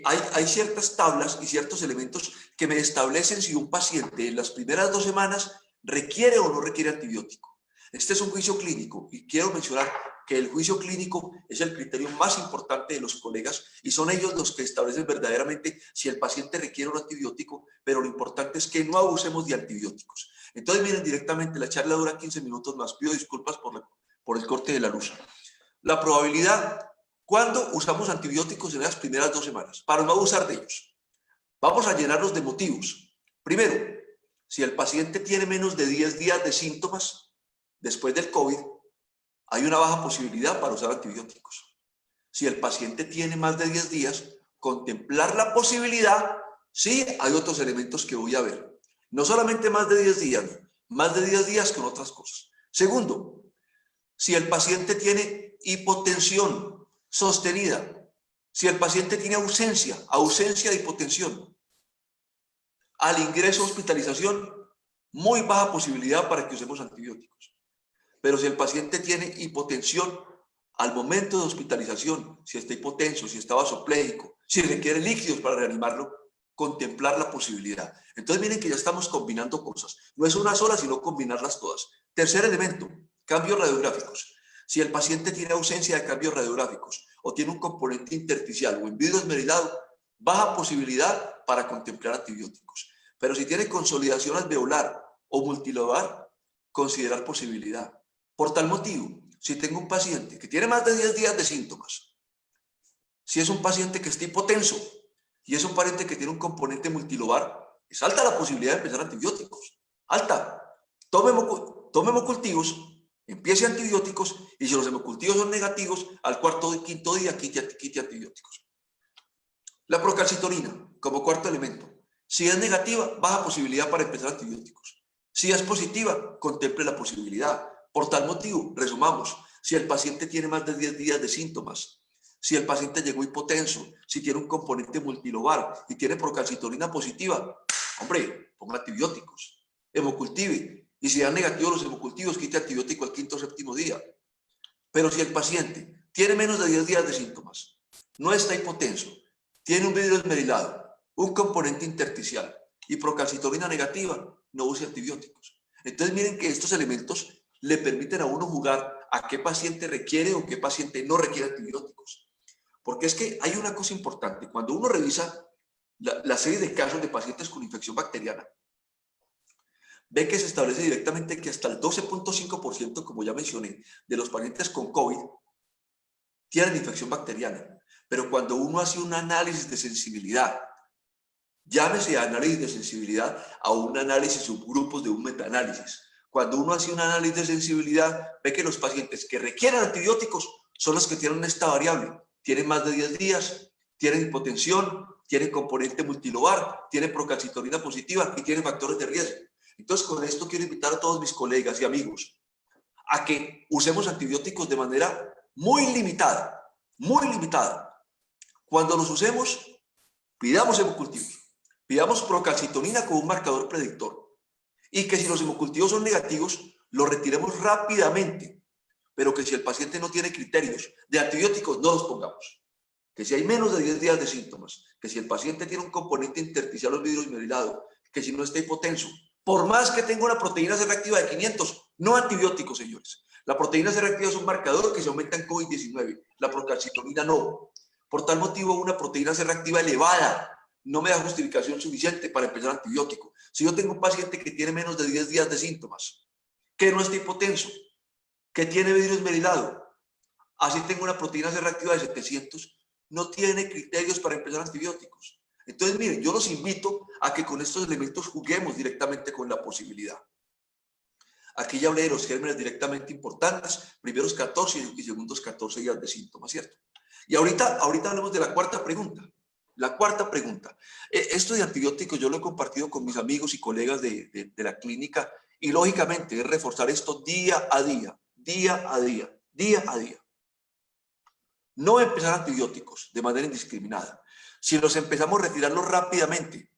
hay ciertas tablas y ciertos elementos que me establecen si un paciente en las primeras 2 semanas requiere o no requiere antibiótico. Este es un juicio clínico y quiero mencionar que el juicio clínico es el criterio más importante de los colegas y son ellos los que establecen verdaderamente si el paciente requiere un antibiótico, pero lo importante es que no abusemos de antibióticos. Entonces, miren, directamente la charla dura 15 minutos más. Pido disculpas por el corte de la luz. La probabilidad, ¿cuándo usamos antibióticos en las primeras 2 semanas? Para no abusar de ellos. Vamos a llenarlos de motivos. Primero, si el paciente tiene menos de 10 días de síntomas después del COVID, hay una baja posibilidad para usar antibióticos. Si el paciente tiene más de 10 días, contemplar la posibilidad, sí, hay otros elementos que voy a ver. No solamente más de 10 días, más de 10 días con otras cosas. Segundo, si el paciente tiene hipotensión sostenida, si el paciente tiene ausencia de hipotensión, al ingreso a hospitalización, muy baja posibilidad para que usemos antibióticos. Pero si el paciente tiene hipotensión al momento de hospitalización, si está hipotenso, si está vasopléjico, si requiere líquidos para reanimarlo, contemplar la posibilidad. Entonces miren que ya estamos combinando cosas. No es una sola, sino combinarlas todas. Tercer elemento, cambios radiográficos. Si el paciente tiene ausencia de cambios radiográficos o tiene un componente intersticial o en vidrio esmerilado, baja posibilidad para contemplar antibióticos. Pero si tiene consolidación alveolar o multilobar, considerar posibilidad. Por tal motivo, si tengo un paciente que tiene más de 10 días de síntomas, si es un paciente que está hipotenso y es un paciente que tiene un componente multilobar, es alta la posibilidad de empezar antibióticos. Alta. Tome hemocultivos, empiece antibióticos y si los hemocultivos son negativos, al cuarto o quinto día quite antibióticos. La procalcitonina, como cuarto elemento. Si es negativa, baja posibilidad para empezar antibióticos. Si es positiva, contemple la posibilidad. Por tal motivo, resumamos, si el paciente tiene más de 10 días de síntomas, si el paciente llegó hipotenso, si tiene un componente multilobar y tiene procalcitonina positiva, hombre, ponga antibióticos, hemocultive, y si dan negativos los hemocultivos, quite antibiótico al quinto o séptimo día. Pero si el paciente tiene menos de 10 días de síntomas, no está hipotenso, tiene un vidrio esmerilado, un componente intersticial y procalcitonina negativa, no use antibióticos. Entonces miren que estos elementos le permiten a uno jugar a qué paciente requiere o qué paciente no requiere antibióticos. Porque es que hay una cosa importante. Cuando uno revisa la serie de casos de pacientes con infección bacteriana, ve que se establece directamente que hasta el 12.5%, como ya mencioné, de los pacientes con COVID tienen infección bacteriana. Pero cuando uno hace un análisis de sensibilidad, llámese análisis de sensibilidad a un análisis subgrupos de un metaanálisis. Cuando uno hace un análisis de sensibilidad, ve que los pacientes que requieren antibióticos son los que tienen esta variable. Tienen más de 10 días, tienen hipotensión, tienen componente multilobar, tienen procalcitonina positiva y tienen factores de riesgo. Entonces, con esto quiero invitar a todos mis colegas y amigos a que usemos antibióticos de manera muy limitada, muy limitada. Cuando los usemos, pidamos hemocultivos, pidamos procalcitonina como un marcador predictor. Y que si los hemocultivos son negativos, los retiremos rápidamente. Pero que si el paciente no tiene criterios de antibióticos, no los pongamos. Que si hay menos de 10 días de síntomas, que si el paciente tiene un componente intersticial o vidrio esmerilado, que si no está hipotenso, Por más que tenga una proteína C reactiva de 500, no antibióticos, señores. La proteína C reactiva es un marcador que se aumenta en COVID-19. La procalcitonina no. Por tal motivo, una proteína C reactiva elevada no me da justificación suficiente para empezar antibiótico. Si yo tengo un paciente que tiene menos de 10 días de síntomas, que no está hipotenso, que tiene vidrio esmerilado, así tengo una proteína C reactiva de 700, no tiene criterios para empezar antibióticos. Entonces, miren, yo los invito a que con estos elementos juguemos directamente con la posibilidad. Aquí ya hablé de los gérmenes directamente importantes, primeros 14 y segundos 14 días de síntomas, ¿cierto? Y ahorita hablemos de la cuarta pregunta. La cuarta pregunta. Esto de antibióticos yo lo he compartido con mis amigos y colegas de la clínica y lógicamente es reforzar esto día a día, día a día, día a día. No empezar antibióticos de manera indiscriminada. Si los empezamos, retirarlos rápidamente,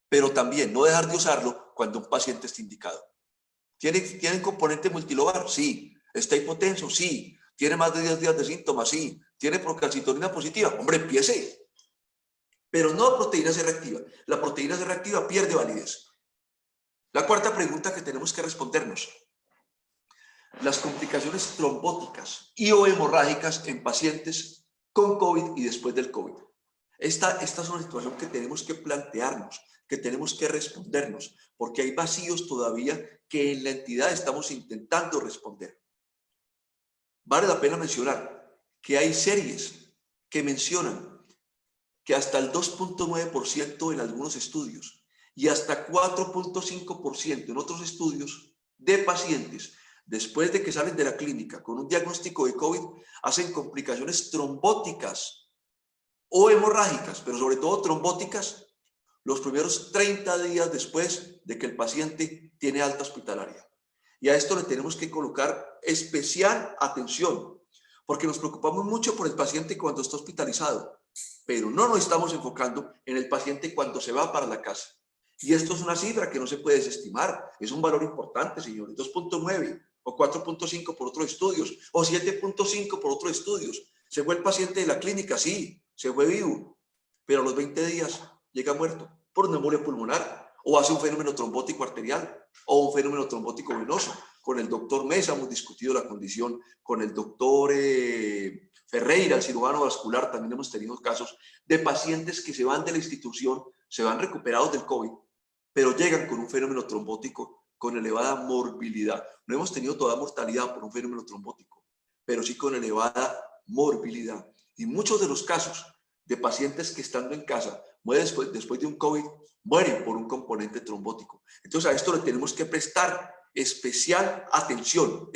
pero también no dejar de usarlo cuando un paciente esté indicado. ¿Tiene componente multilobar? Sí. ¿Está hipotenso? Sí. ¿Tiene más de 10 días de síntomas? Sí. ¿Tiene procalcitonina positiva? Hombre, empiece. Pero no proteína C reactiva. La proteína C reactiva pierde validez. La cuarta pregunta que tenemos que respondernos. Las complicaciones trombóticas y o hemorrágicas en pacientes con COVID y después del COVID. Esta es una situación que tenemos que plantearnos, que tenemos que respondernos, porque hay vacíos todavía que en la entidad estamos intentando responder. Vale la pena mencionar que hay series que mencionan que hasta el 2.9% en algunos estudios y hasta 4.5% en otros estudios de pacientes después de que salen de la clínica con un diagnóstico de COVID hacen complicaciones trombóticas o hemorrágicas, pero sobre todo trombóticas, los primeros 30 días después de que el paciente tiene alta hospitalaria. Y a esto le tenemos que colocar especial atención, porque nos preocupamos mucho por el paciente cuando está hospitalizado, pero no nos estamos enfocando en el paciente cuando se va para la casa. Y esto es una cifra que no se puede desestimar, es un valor importante, señores, 2.9 o 4.5 por otros estudios, o 7.5 por otros estudios. ¿Se fue el paciente de la clínica? Sí, se fue vivo, pero a los 20 días llega muerto por una embolia pulmonar, o hace un fenómeno trombótico arterial, o un fenómeno trombótico venoso. Con el doctor Mesa hemos discutido la condición, con el doctor Ferreira, el cirujano vascular, también hemos tenido casos de pacientes que se van de la institución, se van recuperados del COVID, pero llegan con un fenómeno trombótico con elevada morbilidad. No hemos tenido toda mortalidad por un fenómeno trombótico, pero sí con elevada morbilidad. Y muchos de los casos de pacientes que estando en casa mueren después de un COVID, mueren por un componente trombótico. Entonces a esto le tenemos que prestar especial atención,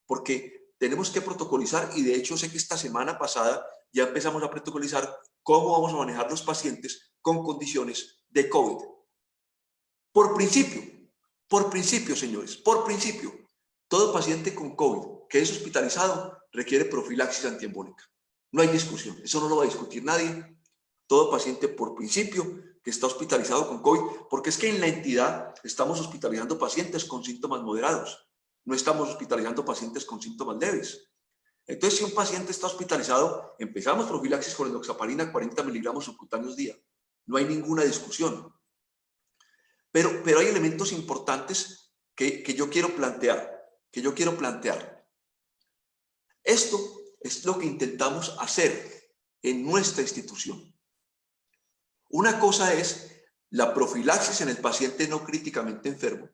porque tenemos que protocolizar y de hecho sé que esta semana pasada ya empezamos a protocolizar cómo vamos a manejar los pacientes con condiciones de COVID. Por principio, señores, por principio, todo paciente con COVID que es hospitalizado requiere profilaxis antiembólica. No hay discusión, eso no lo va a discutir nadie. Todo paciente por principio que está hospitalizado con COVID, porque es que en la entidad estamos hospitalizando pacientes con síntomas moderados, no estamos hospitalizando pacientes con síntomas leves. Entonces, si un paciente está hospitalizado, empezamos profilaxis con enoxaparina 40 miligramos subcutáneos día. No hay ninguna discusión. Pero hay elementos importantes que yo quiero plantear, Esto es lo que intentamos hacer en nuestra institución. Una cosa es la profilaxis en el paciente no críticamente enfermo.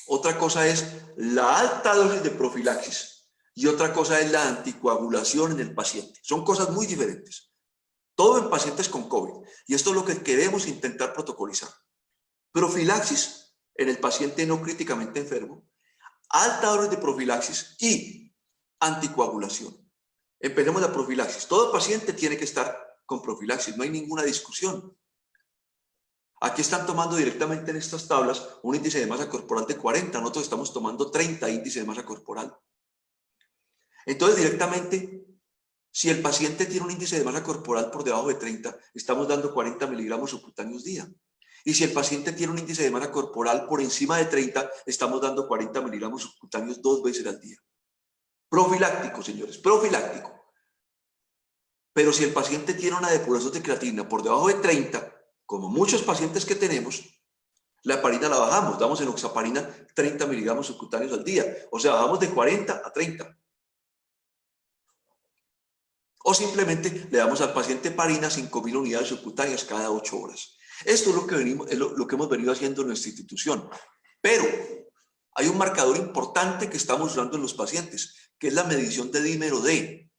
Otra cosa es la alta dosis de profilaxis y otra cosa es la anticoagulación en el paciente. Son cosas muy diferentes. Todo en pacientes con COVID. Y esto es lo que queremos intentar protocolizar. Profilaxis en el paciente no críticamente enfermo, alta dosis de profilaxis y anticoagulación. Empecemos la profilaxis. Todo paciente tiene que estar con profilaxis, no hay ninguna discusión. Aquí están tomando directamente en estas tablas un índice de masa corporal de 40, nosotros estamos tomando 30 índice de masa corporal. Entonces directamente, si el paciente tiene un índice de masa corporal por debajo de 30, estamos dando 40 miligramos subcutáneos día. Y si el paciente tiene un índice de masa corporal por encima de 30, estamos dando 40 miligramos subcutáneos 2 veces al día. Profiláctico, señores, profiláctico. Pero si el paciente tiene una depuración de creatinina por debajo de 30, como muchos pacientes que tenemos, La heparina la bajamos, damos enoxaparina 30 miligramos subcutáneos al día. O sea, bajamos de 40 a 30. O simplemente le damos al paciente heparina 5.000 unidades subcutáneas cada 8 horas. Esto es lo que hemos venido haciendo en nuestra institución. Pero hay un marcador importante que estamos usando en los pacientes, que es la medición de dímero D.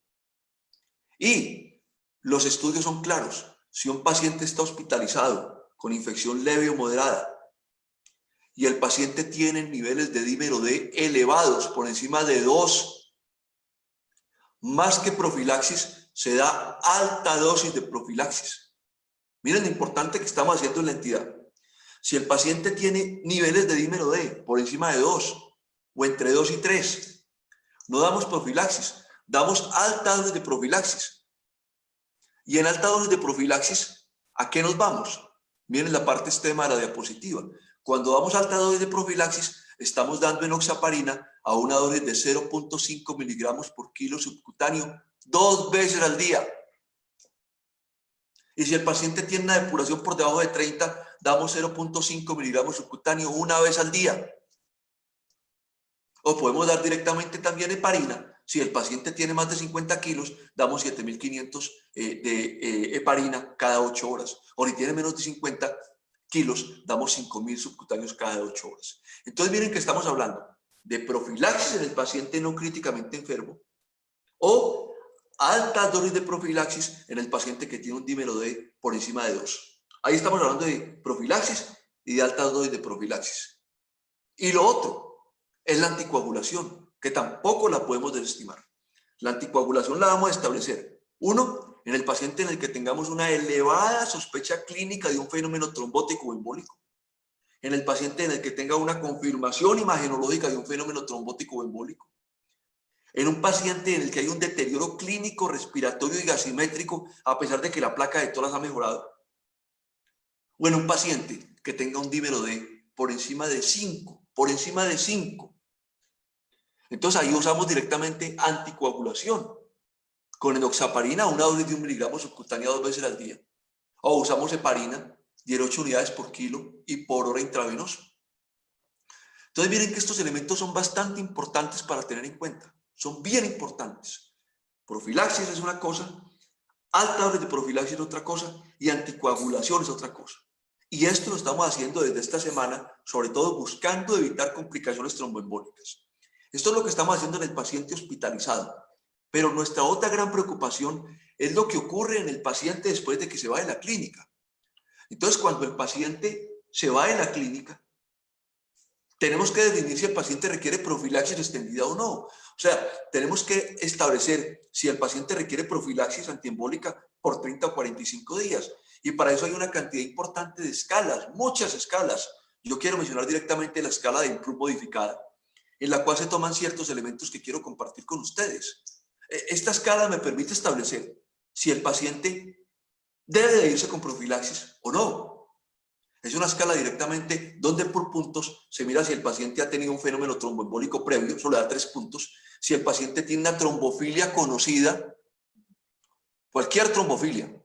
Y los estudios son claros. Si un paciente está hospitalizado con infección leve o moderada y el paciente tiene niveles de dímero D elevados por encima de 2, más que profilaxis, se da alta dosis de profilaxis. Miren lo importante que estamos haciendo en la entidad. Si el paciente tiene niveles de dímero D por encima de 2 o entre 2 y 3, no damos profilaxis, damos alta dosis de profilaxis. Y en alta dosis de profilaxis, ¿a qué nos vamos? Miren la parte extrema de la diapositiva. Cuando damos alta dosis de profilaxis, estamos dando enoxaparina a una dosis de 0.5 miligramos por kilo subcutáneo 2 veces al día. Y si el paciente tiene una depuración por debajo de 30, damos 0.5 miligramos subcutáneo una vez al día. O podemos dar directamente también heparina. Si el paciente tiene más de 50 kilos, damos 7.500 de heparina cada 8 horas. O si tiene menos de 50 kilos, damos 5.000 subcutáneos cada 8 horas. Entonces miren que estamos hablando de profilaxis en el paciente no críticamente enfermo o alta dosis de profilaxis en el paciente que tiene un dímero D por encima de 2. Ahí estamos hablando de profilaxis y de alta dosis de profilaxis. Y lo otro es la anticoagulación, que tampoco la podemos desestimar. La anticoagulación la vamos a establecer. Uno, en el paciente en el que tengamos una elevada sospecha clínica de un fenómeno trombótico o embólico. En el paciente en el que tenga una confirmación imagenológica de un fenómeno trombótico o embólico. En un paciente en el que hay un deterioro clínico, respiratorio y gasimétrico, a pesar de que la placa de toras ha mejorado. O en un paciente que tenga un dímero D por encima de 5, Entonces ahí usamos directamente anticoagulación. Con enoxaparina, una dosis de 1 miligramo subcutánea 2 veces al día. O usamos heparina, 18 unidades por kilo y por hora intravenoso. Entonces miren que estos elementos son bastante importantes para tener en cuenta. Son bien importantes. Profilaxis es una cosa, alta dosis de profilaxis es otra cosa y anticoagulación es otra cosa. Y esto lo estamos haciendo desde esta semana, sobre todo buscando evitar complicaciones tromboembólicas. Esto es lo que estamos haciendo en el paciente hospitalizado. Pero nuestra otra gran preocupación es lo que ocurre en el paciente después de que se va de la clínica. Entonces, cuando el paciente se va de la clínica, tenemos que definir si el paciente requiere profilaxis extendida o no. O sea, tenemos que establecer si el paciente requiere profilaxis antiembólica por 30 o 45 días. Y para eso hay una cantidad importante de escalas, muchas escalas. Yo quiero mencionar directamente la escala de IMPROVE modificada, en la cual se toman ciertos elementos que quiero compartir con ustedes. Esta escala me permite establecer si el paciente debe de irse con profilaxis o no. Es una escala directamente donde por puntos se mira si el paciente ha tenido un fenómeno tromboembólico previo, solo da 3 puntos. Si el paciente tiene una trombofilia conocida, cualquier trombofilia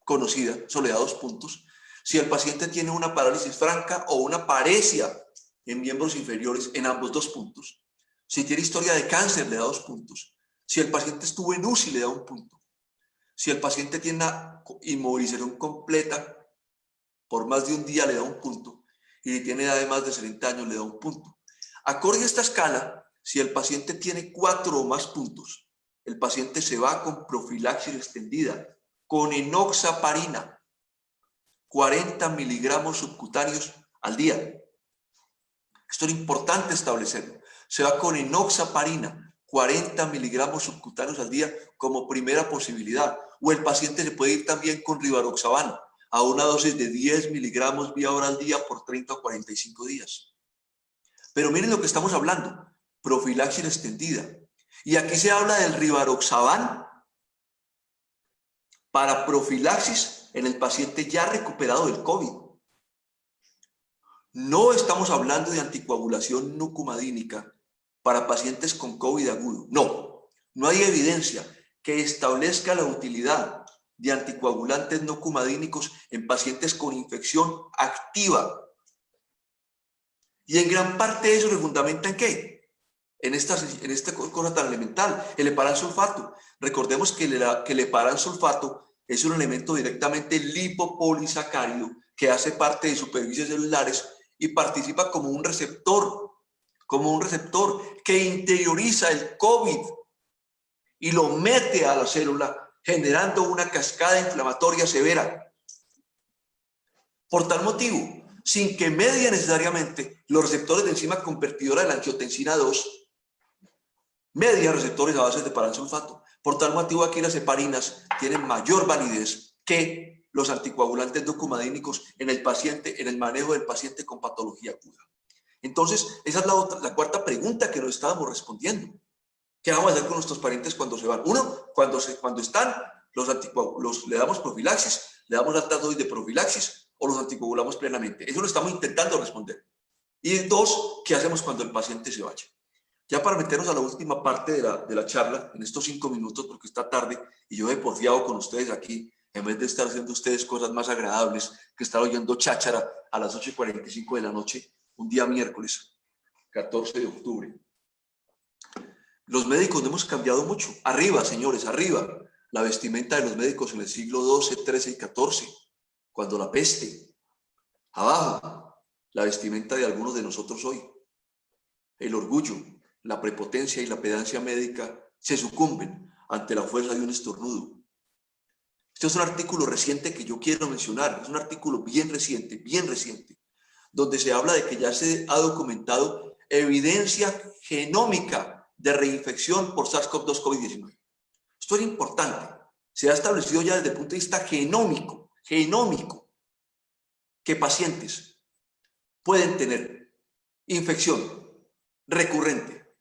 conocida, solo da 2 puntos. Si el paciente tiene una parálisis franca o una paresia en miembros inferiores, en ambos 2 puntos. Si tiene historia de cáncer, le da 2 puntos. Si el paciente estuvo en UCI, le da 1 punto. Si el paciente tiene una inmovilización completa por más de un día, le da 1 punto. Y si tiene edad de más de 60 años, le da 1 punto. Acorde a esta escala, si el paciente tiene 4 o más puntos, el paciente se va con profilaxis extendida, con enoxaparina, 40 miligramos subcutáneos al día. Esto es importante establecerlo. Se va con enoxaparina, 40 miligramos subcutáneos al día como primera posibilidad. O el paciente se puede ir también con rivaroxaban a una dosis de 10 miligramos vía hora al día por 30 o 45 días. Pero miren lo que estamos hablando, profilaxis extendida. Y aquí se habla del rivaroxaban para profilaxis en el paciente ya recuperado del COVID. No estamos hablando de anticoagulación nucumadínica para pacientes con COVID agudo. No hay evidencia que establezca la utilidad de anticoagulantes nucumadínicos en pacientes con infección activa Y en gran parte eso se fundamenta en ¿qué? En esta cosa tan elemental, el heparansulfato. Recordemos que el heparansulfato es un elemento directamente lipopolisacárido que hace parte de superficies celulares y participa como un receptor que interioriza el COVID y lo mete a la célula, generando una cascada inflamatoria severa. Por tal motivo, sin que medie necesariamente los receptores de enzima convertidora de la angiotensina 2, media receptores a base de heparansulfato. Por tal motivo, aquí las heparinas tienen mayor validez que los anticoagulantes documadínicos en el paciente, en el manejo del paciente con patología aguda. Entonces, esa es la cuarta pregunta que nos estábamos respondiendo. ¿Qué vamos a hacer con nuestros parientes cuando se van? Uno, cuando están, le damos profilaxis, le damos alta dosis de profilaxis o los anticoagulamos plenamente. Eso lo estamos intentando responder. Y dos, ¿qué hacemos cuando el paciente se vaya? Ya para meternos a la última parte de la charla, en estos 5 minutos, porque está tarde y yo he porfiado con ustedes aquí, en vez de estar haciendo ustedes cosas más agradables que estar oyendo cháchara a las 8:45 de la noche, un día miércoles, 14 de octubre. Los médicos hemos cambiado mucho. Arriba, señores, arriba. La vestimenta de los médicos en el siglo XII, XIII y XIV, cuando la peste. Abajo, la vestimenta de algunos de nosotros hoy. El orgullo, la prepotencia y la pedancia médica se sucumben ante la fuerza de un estornudo. Este es un artículo reciente que yo quiero mencionar. Es un artículo bien reciente, donde se habla de que ya se ha documentado evidencia genómica de reinfección por SARS-CoV-2 COVID-19. Esto es importante. Se ha establecido ya desde el punto de vista genómico, que pacientes pueden tener infección recurrente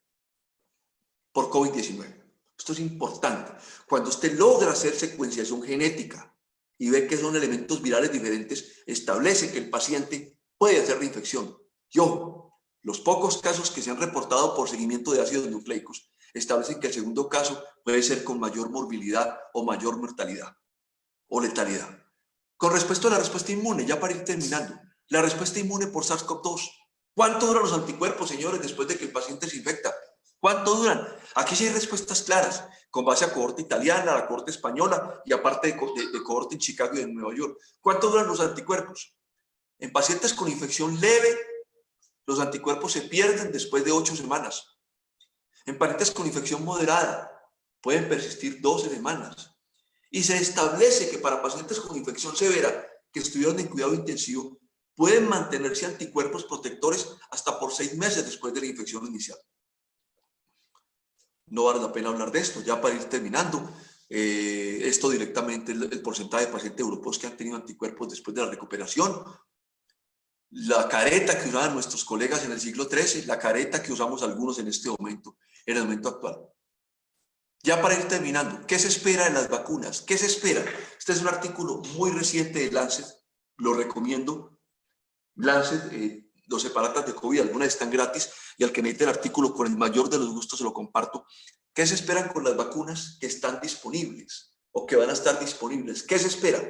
por COVID-19. Esto es importante. Cuando usted logra hacer secuenciación genética y ve que son elementos virales diferentes, establece que el paciente puede hacer reinfección. Los pocos casos que se han reportado por seguimiento de ácidos nucleicos establecen que el segundo caso puede ser con mayor morbilidad o mayor mortalidad o letalidad. Con respecto a la respuesta inmune, ya para ir terminando, la respuesta inmune por SARS-CoV-2. ¿Cuánto duran los anticuerpos, señores, después de que el paciente se infecta? ¿Cuánto duran? Aquí sí hay respuestas claras, con base a cohorte italiana, la cohorte española y aparte de cohorte en Chicago y en Nueva York. ¿Cuánto duran los anticuerpos? En pacientes con infección leve, los anticuerpos se pierden después de 8 semanas. En pacientes con infección moderada, pueden persistir 12 semanas. Y se establece que para pacientes con infección severa que estuvieron en cuidado intensivo, pueden mantenerse anticuerpos protectores hasta por 6 meses después de la infección inicial. No vale la pena hablar de esto. Ya para ir terminando, esto directamente, el porcentaje de pacientes europeos que han tenido anticuerpos después de la recuperación, la careta que usaban nuestros colegas en el siglo XIII, la careta que usamos algunos en este momento, en el momento actual. Ya para ir terminando, ¿qué se espera de las vacunas? ¿Qué se espera? Este es un artículo muy reciente de Lancet, lo recomiendo. Lancet, los separatas de COVID, algunas están gratis, y al que necesite el artículo con el mayor de los gustos se lo comparto. ¿Qué se esperan con las vacunas que están disponibles o que van a estar disponibles? ¿Qué se espera?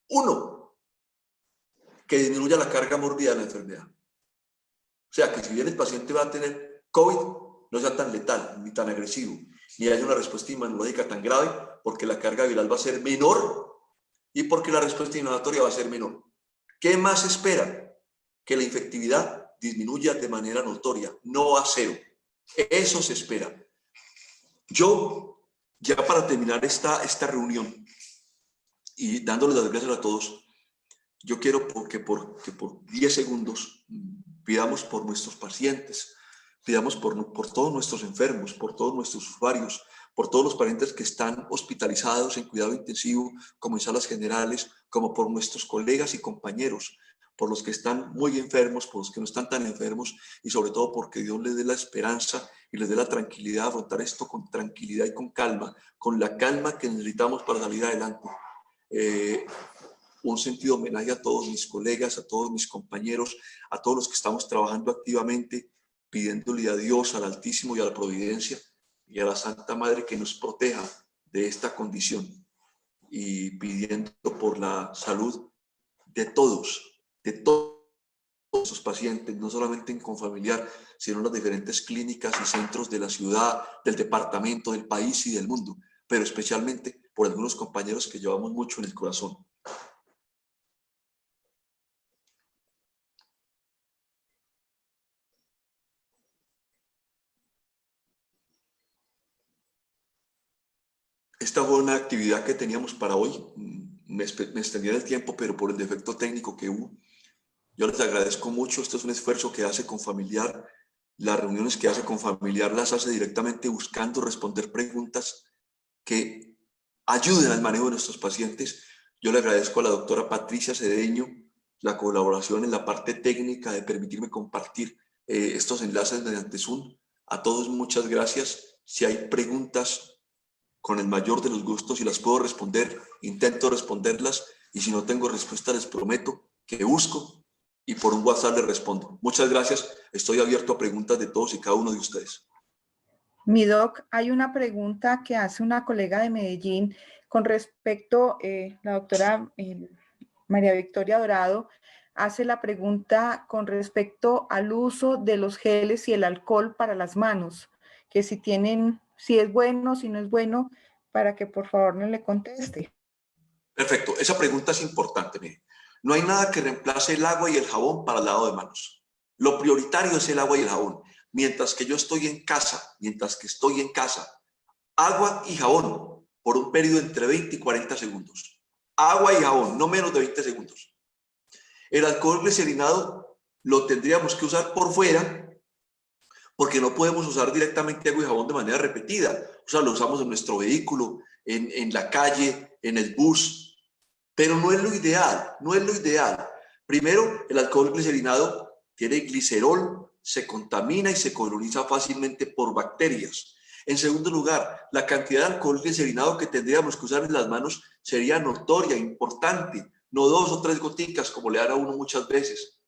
Uno, que disminuya la carga mórbida de la enfermedad. O sea, que si bien el paciente va a tener COVID, no sea tan letal ni tan agresivo, ni haya una respuesta inmunológica tan grave, porque la carga viral va a ser menor y porque la respuesta inmunológica va a ser menor. ¿Qué más se espera? Que la infectividad disminuya de manera notoria, no a cero. Eso se espera. Yo, ya para terminar esta reunión y dándoles las gracias a todos, yo quiero que por 10 segundos pidamos por nuestros pacientes, pidamos por todos nuestros enfermos, por todos nuestros usuarios, por todos los pacientes que están hospitalizados en cuidado intensivo, como en salas generales, como por nuestros colegas y compañeros, por los que están muy enfermos, por los que no están tan enfermos, y sobre todo porque Dios les dé la esperanza y les dé la tranquilidad de afrontar esto con tranquilidad y con la calma que necesitamos para salir adelante. Un sentido homenaje a todos mis colegas, a todos mis compañeros, a todos los que estamos trabajando activamente, pidiéndole a Dios, al Altísimo y a la Providencia y a la Santa Madre que nos proteja de esta condición y pidiendo por la salud de todos estos pacientes, no solamente en Confamiliar, sino en las diferentes clínicas y centros de la ciudad, del departamento, del país y del mundo, pero especialmente por algunos compañeros que llevamos mucho en el corazón. Esta fue una actividad que teníamos para hoy. Me extendí en el tiempo, pero por el defecto técnico que hubo. Yo les agradezco mucho. Esto es un esfuerzo que hace Confamiliar. Las reuniones que hace Confamiliar las hace directamente buscando responder preguntas que ayuden al manejo de nuestros pacientes. Yo le agradezco a la doctora Patricia Cedeño la colaboración en la parte técnica de permitirme compartir estos enlaces mediante Zoom. A todos muchas gracias. Si hay preguntas, con el mayor de los gustos, y las puedo responder, intento responderlas, y si no tengo respuesta les prometo que busco y por un WhatsApp les respondo. Muchas gracias, estoy abierto a preguntas de todos y cada uno de ustedes. Mi doc, hay una pregunta que hace una colega de Medellín con respecto, la doctora María Victoria Dorado hace la pregunta con respecto al uso de los geles y el alcohol para las manos, que si tienen, si es bueno, si no es bueno, para que por favor no le conteste. Perfecto, esa pregunta es importante. Mire. No hay nada que reemplace el agua y el jabón para el lavado de manos. Lo prioritario es el agua y el jabón. Mientras que estoy en casa, agua y jabón por un periodo entre 20 y 40 segundos. Agua y jabón, no menos de 20 segundos. El alcohol glicerinado lo tendríamos que usar por fuera, porque no podemos usar directamente agua y jabón de manera repetida. O sea, lo usamos en nuestro vehículo, en la calle, en el bus, pero no es lo ideal, no es lo ideal. Primero, el alcohol glicerinado tiene glicerol, se contamina y se coloniza fácilmente por bacterias. En segundo lugar, la cantidad de alcohol glicerinado que tendríamos que usar en las manos sería notoria, importante, no 2 o 3 goticas como le dan a uno muchas veces.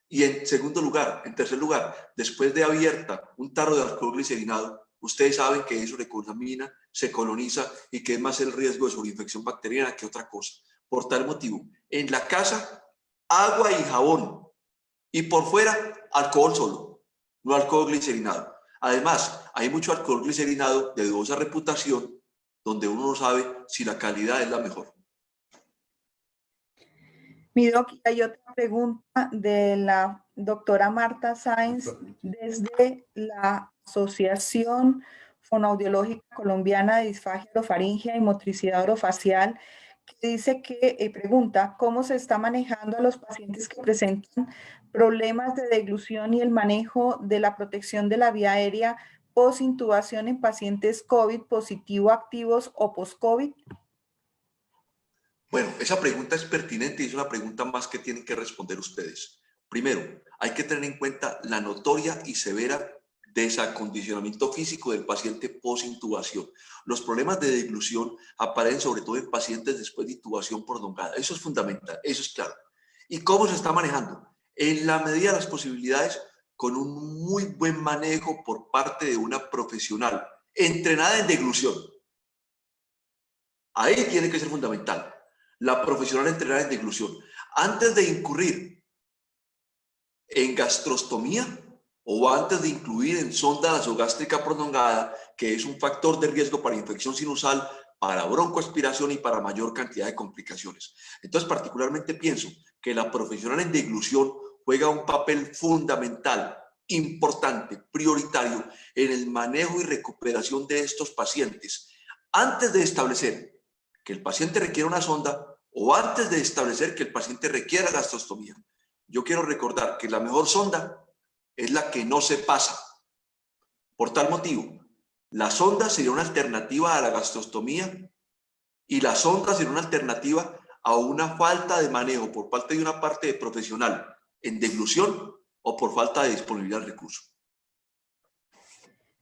Y en tercer lugar, después de abierta un tarro de alcohol glicerinado, ustedes saben que eso le contamina, se coloniza y que es más el riesgo de sobreinfección bacteriana que otra cosa. Por tal motivo, en la casa, agua y jabón. Y por fuera, alcohol solo, no alcohol glicerinado. Además, hay mucho alcohol glicerinado de dudosa reputación donde uno no sabe si la calidad es la mejor. Mi doc, hay otra pregunta de la doctora Marta Sáenz desde la Asociación Fonoaudiológica Colombiana de Disfagia Orofaringea y Motricidad Orofacial, que dice que pregunta cómo se está manejando a los pacientes que presentan problemas de deglución y el manejo de la protección de la vía aérea post-intubación en pacientes COVID positivo activos o post-COVID. Bueno, esa pregunta es pertinente y es una pregunta más que tienen que responder ustedes. Primero, hay que tener en cuenta la notoria y severa desacondicionamiento físico del paciente post-intubación. Los problemas de deglución aparecen sobre todo en pacientes después de intubación prolongada. Eso es fundamental, eso es claro. ¿Y cómo se está manejando? En la medida de las posibilidades, con un muy buen manejo por parte de una profesional entrenada en deglución. Ahí tiene que ser fundamental. La profesional entrenada en deglución. Antes de incurrir en gastrostomía o antes de incluir en sonda nasogástrica prolongada, que es un factor de riesgo para infección sinusal, para broncoaspiración y para mayor cantidad de complicaciones. Entonces, particularmente pienso que la profesional en deglución juega un papel fundamental, importante, prioritario en el manejo y recuperación de estos pacientes. Antes de establecer que el paciente requiere una sonda o antes de establecer que el paciente requiera gastrostomía, yo quiero recordar que la mejor sonda es la que no se pasa. Por tal motivo, la sonda sería una alternativa a la gastrostomía y la sonda sería una alternativa a una falta de manejo por parte de una parte de profesional en deglución o por falta de disponibilidad del recurso.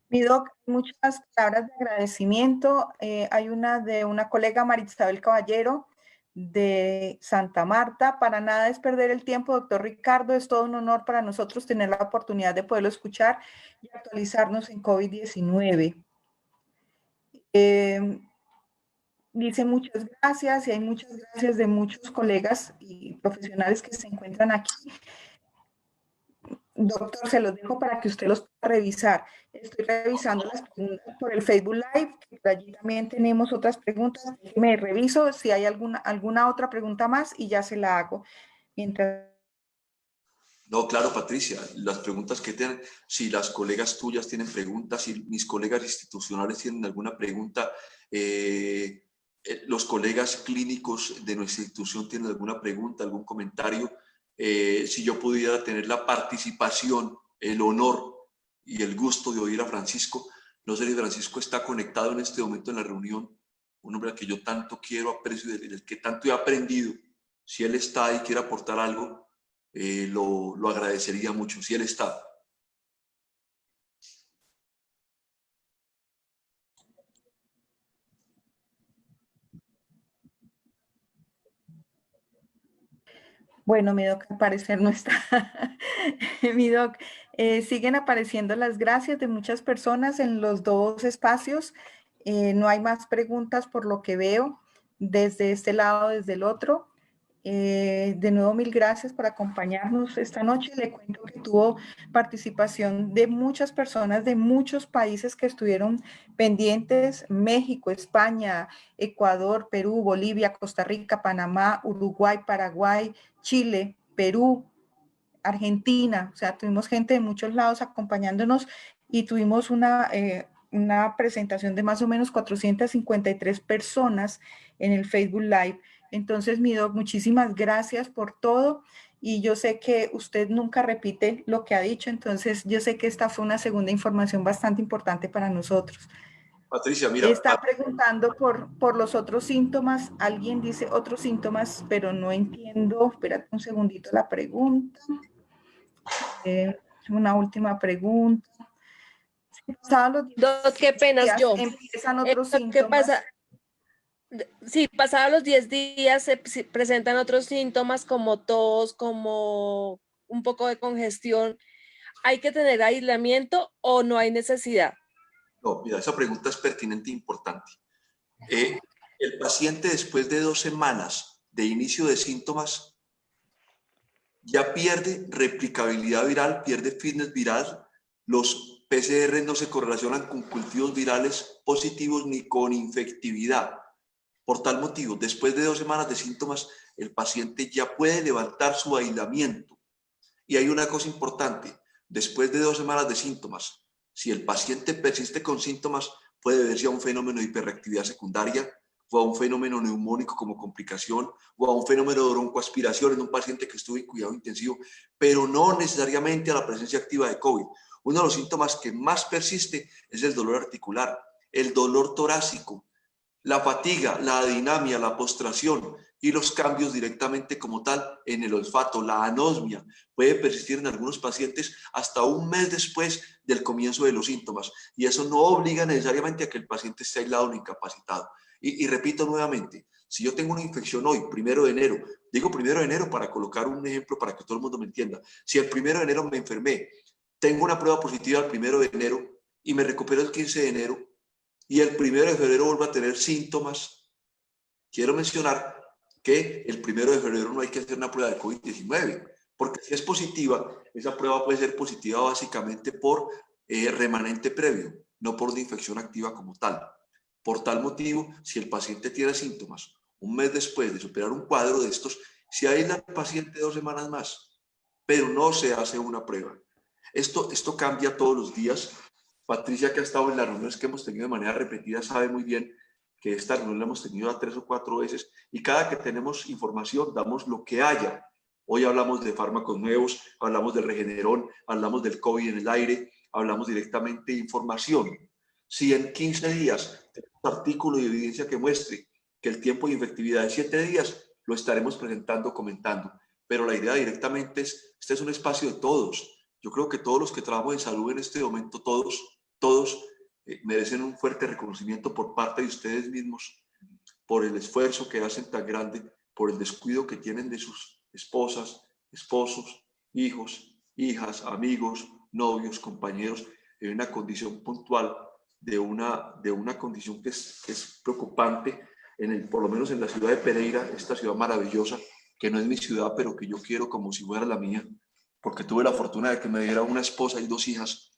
Mi doc, muchas palabras de agradecimiento. Hay una de una colega, Marisabel Caballero, de Santa Marta. Para nada es perder el tiempo, doctor Ricardo. Es todo un honor para nosotros tener la oportunidad de poderlo escuchar y actualizarnos en COVID-19. Dice muchas gracias y hay muchas gracias de muchos colegas y profesionales que se encuentran aquí. doctor, se los dejo para que usted los pueda revisar. Estoy revisando las preguntas por el Facebook Live, que por allí también tenemos otras preguntas. Me reviso si hay alguna otra pregunta más y ya se la hago. Mientras... No, claro, Patricia, las preguntas que tienen, si las colegas tuyas tienen preguntas, si mis colegas institucionales tienen alguna pregunta, los colegas clínicos de nuestra institución tienen alguna pregunta, algún comentario, si yo pudiera tener la participación, el honor y el gusto de oír a Francisco. No sé si Francisco está conectado en este momento en la reunión, un hombre al que yo tanto quiero, aprecio y del que tanto he aprendido. Si él está ahí y quiere aportar algo, lo agradecería mucho, si él está. Bueno, mi doc, al parecer no está. Mi doc, siguen apareciendo las gracias de muchas personas en los dos espacios. No hay más preguntas por lo que veo desde este lado, desde el otro. De nuevo, mil gracias por acompañarnos esta noche. Le cuento que tuvo participación de muchas personas de muchos países que estuvieron pendientes: México, España, Ecuador, Perú, Bolivia, Costa Rica, Panamá, Uruguay, Paraguay, Chile, Perú, Argentina. O sea, tuvimos gente de muchos lados acompañándonos y tuvimos una presentación de más o menos 453 personas en el Facebook Live. Entonces, mi doc, muchísimas gracias por todo. Y yo sé que usted nunca repite lo que ha dicho, entonces yo sé que esta fue una segunda información bastante importante para nosotros. Patricia, mira. Está preguntando por los otros síntomas. Alguien dice otros síntomas, pero no entiendo. Espérate un segundito la pregunta. Una última pregunta. Doc, qué penas yo. Empiezan otros síntomas. ¿Qué pasa? Sí, pasados los 10 días se presentan otros síntomas como tos, como un poco de congestión. ¿Hay que tener aislamiento o no hay necesidad? No, mira, esa pregunta es pertinente e importante. El paciente, después de 2 semanas de inicio de síntomas, ya pierde replicabilidad viral, pierde fitness viral. Los PCR no se correlacionan con cultivos virales positivos ni con infectividad. Por tal motivo, después de 2 semanas de síntomas, el paciente ya puede levantar su aislamiento. Y hay una cosa importante: después de 2 semanas de síntomas, si el paciente persiste con síntomas, puede verse a un fenómeno de hiperreactividad secundaria, o a un fenómeno neumónico como complicación, o a un fenómeno de broncoaspiración en un paciente que estuvo en cuidado intensivo, pero no necesariamente a la presencia activa de COVID. Uno de los síntomas que más persiste es el dolor articular, el dolor torácico, la fatiga, la adinamia, la postración y los cambios directamente como tal en el olfato. La anosmia puede persistir en algunos pacientes hasta un mes después del comienzo de los síntomas, y eso no obliga necesariamente a que el paciente esté aislado o incapacitado. Y repito nuevamente, si yo tengo una infección hoy, 1 de enero, digo 1 de enero para colocar un ejemplo para que todo el mundo me entienda. Si el 1 de enero me enfermé, tengo una prueba positiva el 1 de enero y me recupero el 15 de enero, y el 1 de febrero vuelvo a tener síntomas, quiero mencionar que el 1 de febrero no hay que hacer una prueba de COVID-19, porque si es positiva, esa prueba puede ser positiva básicamente por remanente previo, no por una infección activa como tal. Por tal motivo, si el paciente tiene síntomas un mes después de superar un cuadro de estos, se aísla el paciente 2 semanas más, pero no se hace una prueba. Esto cambia todos los días. Patricia, que ha estado en las reuniones que hemos tenido de manera repetida, sabe muy bien que esta reunión la hemos tenido a 3 o 4 veces, y cada que tenemos información damos lo que haya. Hoy hablamos de fármacos nuevos, hablamos del Regeneron, hablamos del COVID en el aire, hablamos directamente de información. Si en 15 días tenemos un artículo y evidencia que muestre que el tiempo de infectividad es 7 días, lo estaremos presentando, comentando. Pero la idea directamente es, este es un espacio de todos. Yo creo que todos los que trabajamos en salud en este momento, todos merecen un fuerte reconocimiento por parte de ustedes mismos, por el esfuerzo que hacen tan grande, por el descuido que tienen de sus esposas, esposos, hijos, hijas, amigos, novios, compañeros, en una condición puntual, de una condición que es preocupante, por lo menos en la ciudad de Pereira, esta ciudad maravillosa, que no es mi ciudad, pero que yo quiero como si fuera la mía. porque tuve la fortuna de que me diera una esposa y 2 hijas,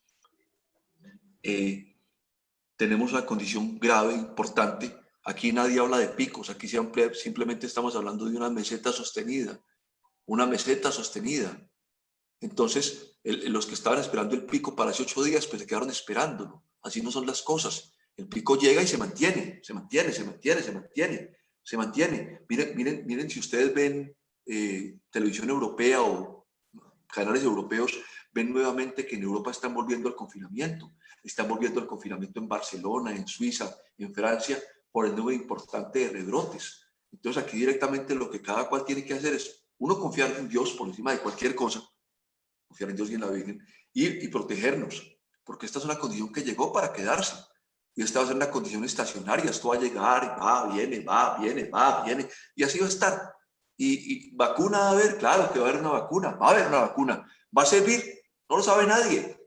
tenemos una condición grave, importante. Aquí nadie habla de picos, aquí simplemente estamos hablando de una meseta sostenida, una meseta sostenida. Entonces, los que estaban esperando el pico para hace 8 días, pues se quedaron esperándolo. Así no son las cosas. El pico llega y se mantiene, se mantiene, se mantiene, se mantiene, se mantiene. Miren, si ustedes ven televisión europea o canales europeos, ven nuevamente que en Europa están volviendo al confinamiento. Están volviendo al confinamiento en Barcelona, en Suiza, en Francia, por el número importante de rebrotes. Entonces, aquí directamente lo que cada cual tiene que hacer es, uno, confiar en Dios por encima de cualquier cosa, confiar en Dios y en la Virgen, y protegernos, porque esta es una condición que llegó para quedarse, y esta va a ser una condición estacionaria. Esto va a llegar, y va, viene, va, viene, va, viene, y así va a estar. Y vacuna va a haber, claro que va a haber una vacuna, va a haber una vacuna. ¿Va a servir? No lo sabe nadie.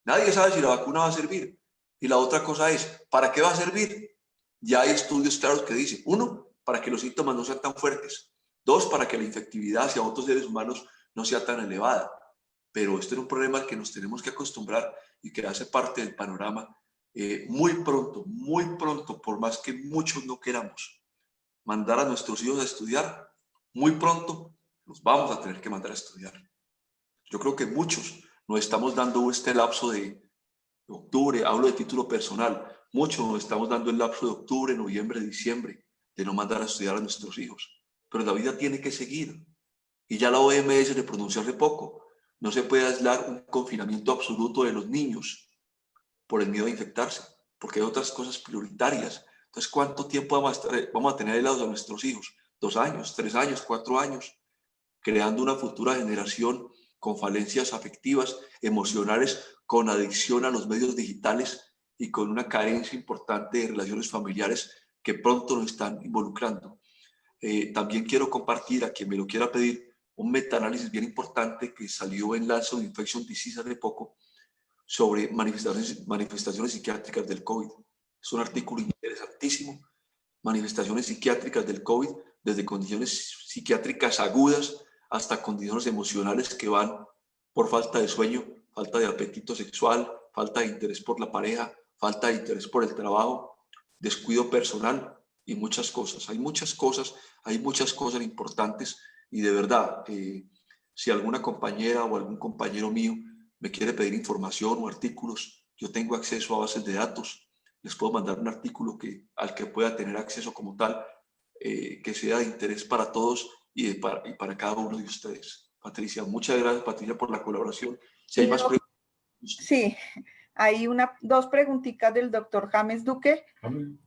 Nadie sabe si la vacuna va a servir. Y la otra cosa es, ¿para qué va a servir? Ya hay estudios claros que dicen, 1, para que los síntomas no sean tan fuertes. 2, para que la infectividad hacia otros seres humanos no sea tan elevada. Pero esto es un problema al que nos tenemos que acostumbrar y que hace parte del panorama muy pronto, por más que muchos no queramos mandar a nuestros hijos a estudiar, muy pronto los vamos a tener que mandar a estudiar. Yo creo que muchos nos estamos dando este lapso de octubre, hablo de título personal, muchos nos estamos dando el lapso de octubre, noviembre, diciembre, de no mandar a estudiar a nuestros hijos. Pero la vida tiene que seguir. Y ya la OMS le pronunció hace poco, no se puede aislar un confinamiento absoluto de los niños por el miedo a infectarse, porque hay otras cosas prioritarias. Entonces, ¿cuánto tiempo vamos a tener aislados a nuestros hijos? 2 años, 3 años, 4 años, creando una futura generación con falencias afectivas, emocionales, con adicción a los medios digitales y con una carencia importante de relaciones familiares que pronto nos están involucrando. También quiero compartir, a quien me lo quiera pedir, un metaanálisis bien importante que salió en Lancet Infectious Diseases hace poco sobre manifestaciones psiquiátricas del COVID. Es un artículo interesantísimo. Manifestaciones psiquiátricas del COVID, desde condiciones psiquiátricas agudas hasta condiciones emocionales que van por falta de sueño, falta de apetito sexual, falta de interés por la pareja, falta de interés por el trabajo, descuido personal y muchas cosas. Hay muchas cosas importantes, y de verdad, si alguna compañera o algún compañero mío me quiere pedir información o artículos, yo tengo acceso a bases de datos. Les puedo mandar un artículo al que pueda tener acceso como tal, que sea de interés para todos y para cada uno de ustedes. Patricia, muchas gracias, Patricia, por la colaboración. Si hay más preguntas. Sí, hay 2 preguntitas del doctor James Duque.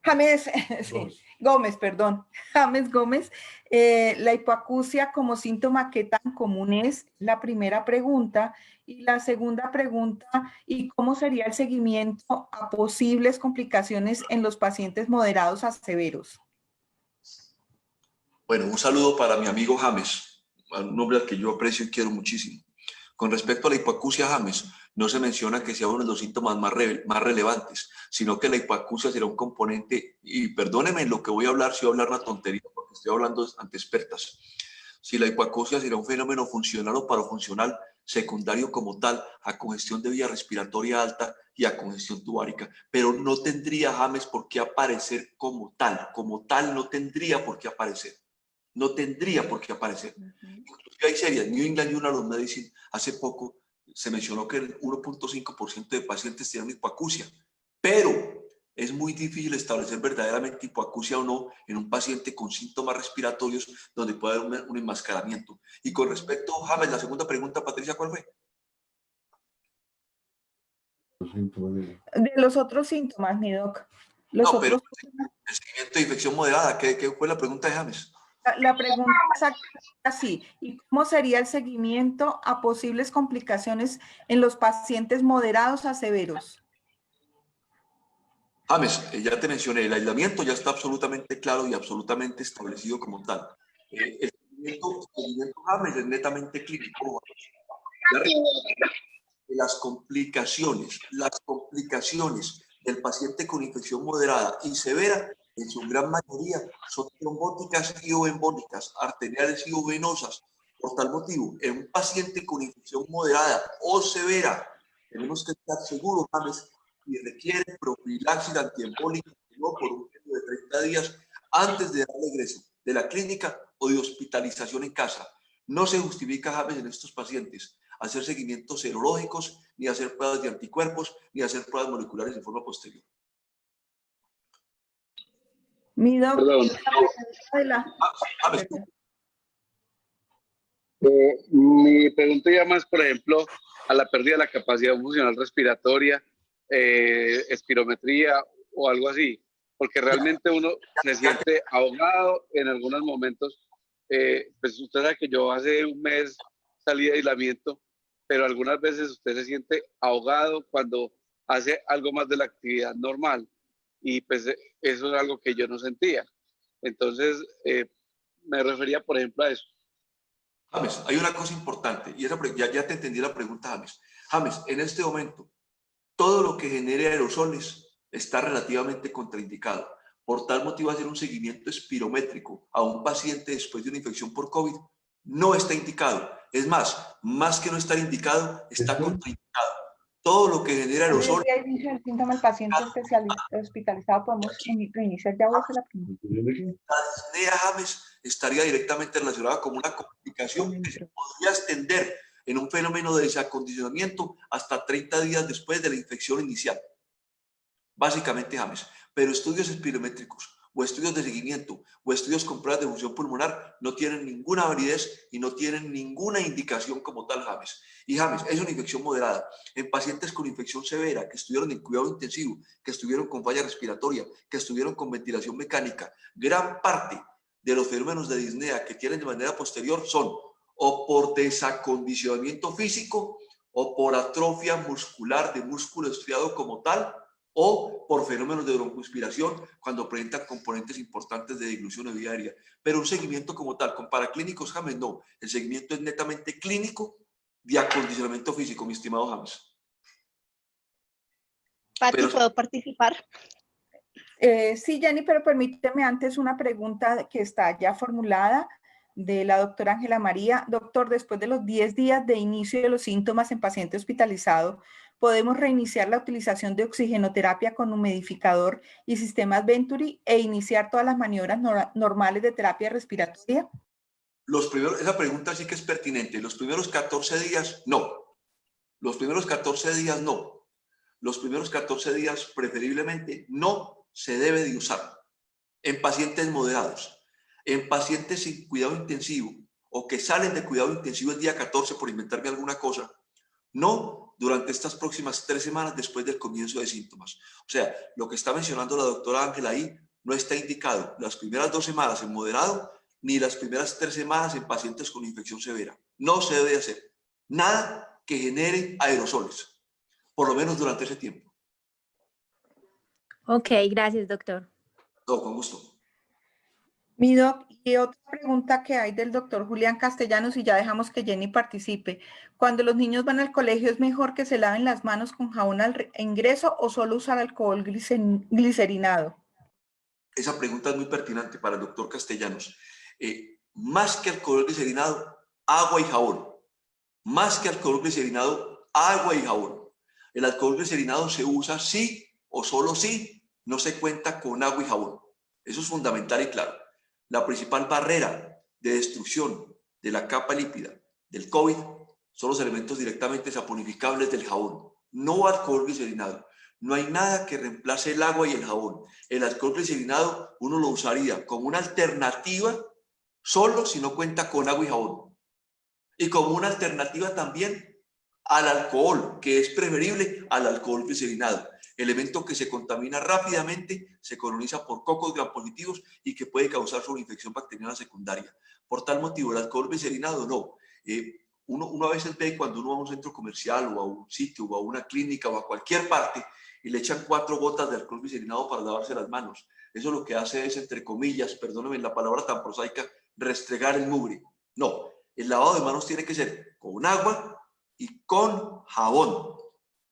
James Gómez, perdón. James Gómez. La hipoacusia como síntoma, ¿qué tan común es? La primera pregunta. Y la segunda pregunta, ¿y cómo sería el seguimiento a posibles complicaciones en los pacientes moderados a severos? Bueno, un saludo para mi amigo James, un hombre al que yo aprecio y quiero muchísimo. Con respecto a la hipoacusia, James, no se menciona que sea uno de los síntomas más relevantes, sino que la hipoacusia será un componente, y perdónenme lo que voy a hablar, si voy a hablar una tontería, porque estoy hablando ante expertas. Si la hipoacusia será un fenómeno funcional o parafuncional secundario como tal a congestión de vía respiratoria alta y a congestión tubárica, pero no tendría, James, por qué aparecer como tal no tendría por qué aparecer. No tendría por qué aparecer. Inclusive hay series, New England Journal of Medicine, hace poco se mencionó que el 1.5% de pacientes tienen hipoacusia, pero es muy difícil establecer verdaderamente hipoacusia o no en un paciente con síntomas respiratorios donde puede haber un enmascaramiento. Y con respecto, James, la segunda pregunta, Patricia, ¿cuál fue? De los otros síntomas, mi doc. Pero el seguimiento de infección moderada, ¿qué fue la pregunta de James? La pregunta es así, ¿y cómo sería el seguimiento a posibles complicaciones en los pacientes moderados a severos? James, ya te mencioné, el aislamiento ya está absolutamente claro y absolutamente establecido como tal. El seguimiento, James, es netamente clínico. Las complicaciones del paciente con infección moderada y severa, en su gran mayoría, son trombóticas y o embólicas, arteriales y o venosas, Por tal motivo, en un paciente con infección moderada o severa, tenemos que estar seguros, James, y requiere profilaxis antiembólica no por un periodo de 30 días antes de darle ingreso de la clínica o de hospitalización en casa. No se justifica, James, en estos pacientes hacer seguimientos serológicos, ni hacer pruebas de anticuerpos, ni hacer pruebas moleculares en forma posterior. Mi doc, Perdón. James, Mi pregunta ya más, por ejemplo, a la pérdida de la capacidad funcional respiratoria, espirometría o algo así, porque realmente uno se siente ahogado en algunos momentos. Pues usted sabe que yo hace un mes salí de aislamiento, pero algunas veces usted se siente ahogado cuando hace algo más de la actividad normal, y pues eso es algo que yo no sentía. Entonces, me refería, por ejemplo, a eso. James, hay una cosa importante, y ya te entendí la pregunta, James. James, en este momento, todo lo que genere aerosoles está relativamente contraindicado. Por tal motivo, hacer un seguimiento espirométrico a un paciente después de una infección por COVID no está indicado. Es más que no estar indicado, está contraindicado. Todo lo que genera aerosoles... Si inicia el síntoma del paciente hospitalizado, podemos reiniciar ya o esa es la pregunta. La disnea, James, estaría directamente relacionada con una complicación que se podría extender en un fenómeno de desacondicionamiento hasta 30 días después de la infección inicial. Básicamente, James. Pero estudios espirométricos o estudios de seguimiento o estudios con pruebas de función pulmonar no tienen ninguna validez y no tienen ninguna indicación como tal, James. Y James, es una infección moderada. En pacientes con infección severa, que estuvieron en cuidado intensivo, que estuvieron con falla respiratoria, que estuvieron con ventilación mecánica, gran parte de los fenómenos de disnea que tienen de manera posterior son o por desacondicionamiento físico o por atrofia muscular de músculo estriado como tal, o por fenómenos de broncoaspiración cuando presentan componentes importantes de dilución o diaria. Pero un seguimiento como tal, con paraclínicos, James, no. El seguimiento es netamente clínico de acondicionamiento físico, mi estimado James. Pati, ¿puedo participar? Sí, Jenny, pero permíteme antes una pregunta que está ya formulada de la doctora Ángela María. Doctor, después de los 10 días de inicio de los síntomas en paciente hospitalizado, ¿podemos reiniciar la utilización de oxigenoterapia con humidificador y sistemas Venturi e iniciar todas las maniobras normales de terapia respiratoria? Esa pregunta sí que es pertinente. Los primeros 14 días, no. Los primeros 14 días, no. Los primeros 14 días, preferiblemente, no se debe de usar. En pacientes moderados, en pacientes sin cuidado intensivo o que salen de cuidado intensivo el día 14, por inventarme alguna cosa, no durante estas próximas 3 semanas después del comienzo de síntomas. O sea, lo que está mencionando la doctora Ángela ahí no está indicado las primeras 2 semanas en moderado ni las primeras 3 semanas en pacientes con infección severa. No se debe hacer nada que genere aerosoles, por lo menos durante ese tiempo. Ok, gracias, doctor. No, con gusto. Mi doc, y otra pregunta que hay del doctor Julián Castellanos, y ya dejamos que Jenny participe. Cuando los niños van al colegio, ¿es mejor que se laven las manos con jabón al ingreso o solo usar alcohol glicerinado? Esa pregunta es muy pertinente para el doctor Castellanos. Más que alcohol glicerinado, agua y jabón. Más que alcohol glicerinado, agua y jabón. El alcohol glicerinado se usa sí o solo sí no se cuenta con agua y jabón. Eso es fundamental y claro. La principal barrera de destrucción de la capa lípida del COVID son los elementos directamente saponificables del jabón, no alcohol glicerinado. No hay nada que reemplace el agua y el jabón. El alcohol glicerinado uno lo usaría como una alternativa solo si no cuenta con agua y jabón. Y como una alternativa también al alcohol, que es preferible al alcohol glicerinado. Elemento que se contamina rápidamente, se coloniza por cocos gram positivos y que puede causar sobreinfección bacteriana secundaria. Por tal motivo, el alcohol glicerinado no. Uno a veces ve cuando uno va a un centro comercial o a un sitio o a una clínica o a cualquier parte y le echan 4 gotas de alcohol glicerinado para lavarse las manos. Eso lo que hace es, entre comillas, perdónenme la palabra tan prosaica, restregar el mugre. No, el lavado de manos tiene que ser con agua y con jabón,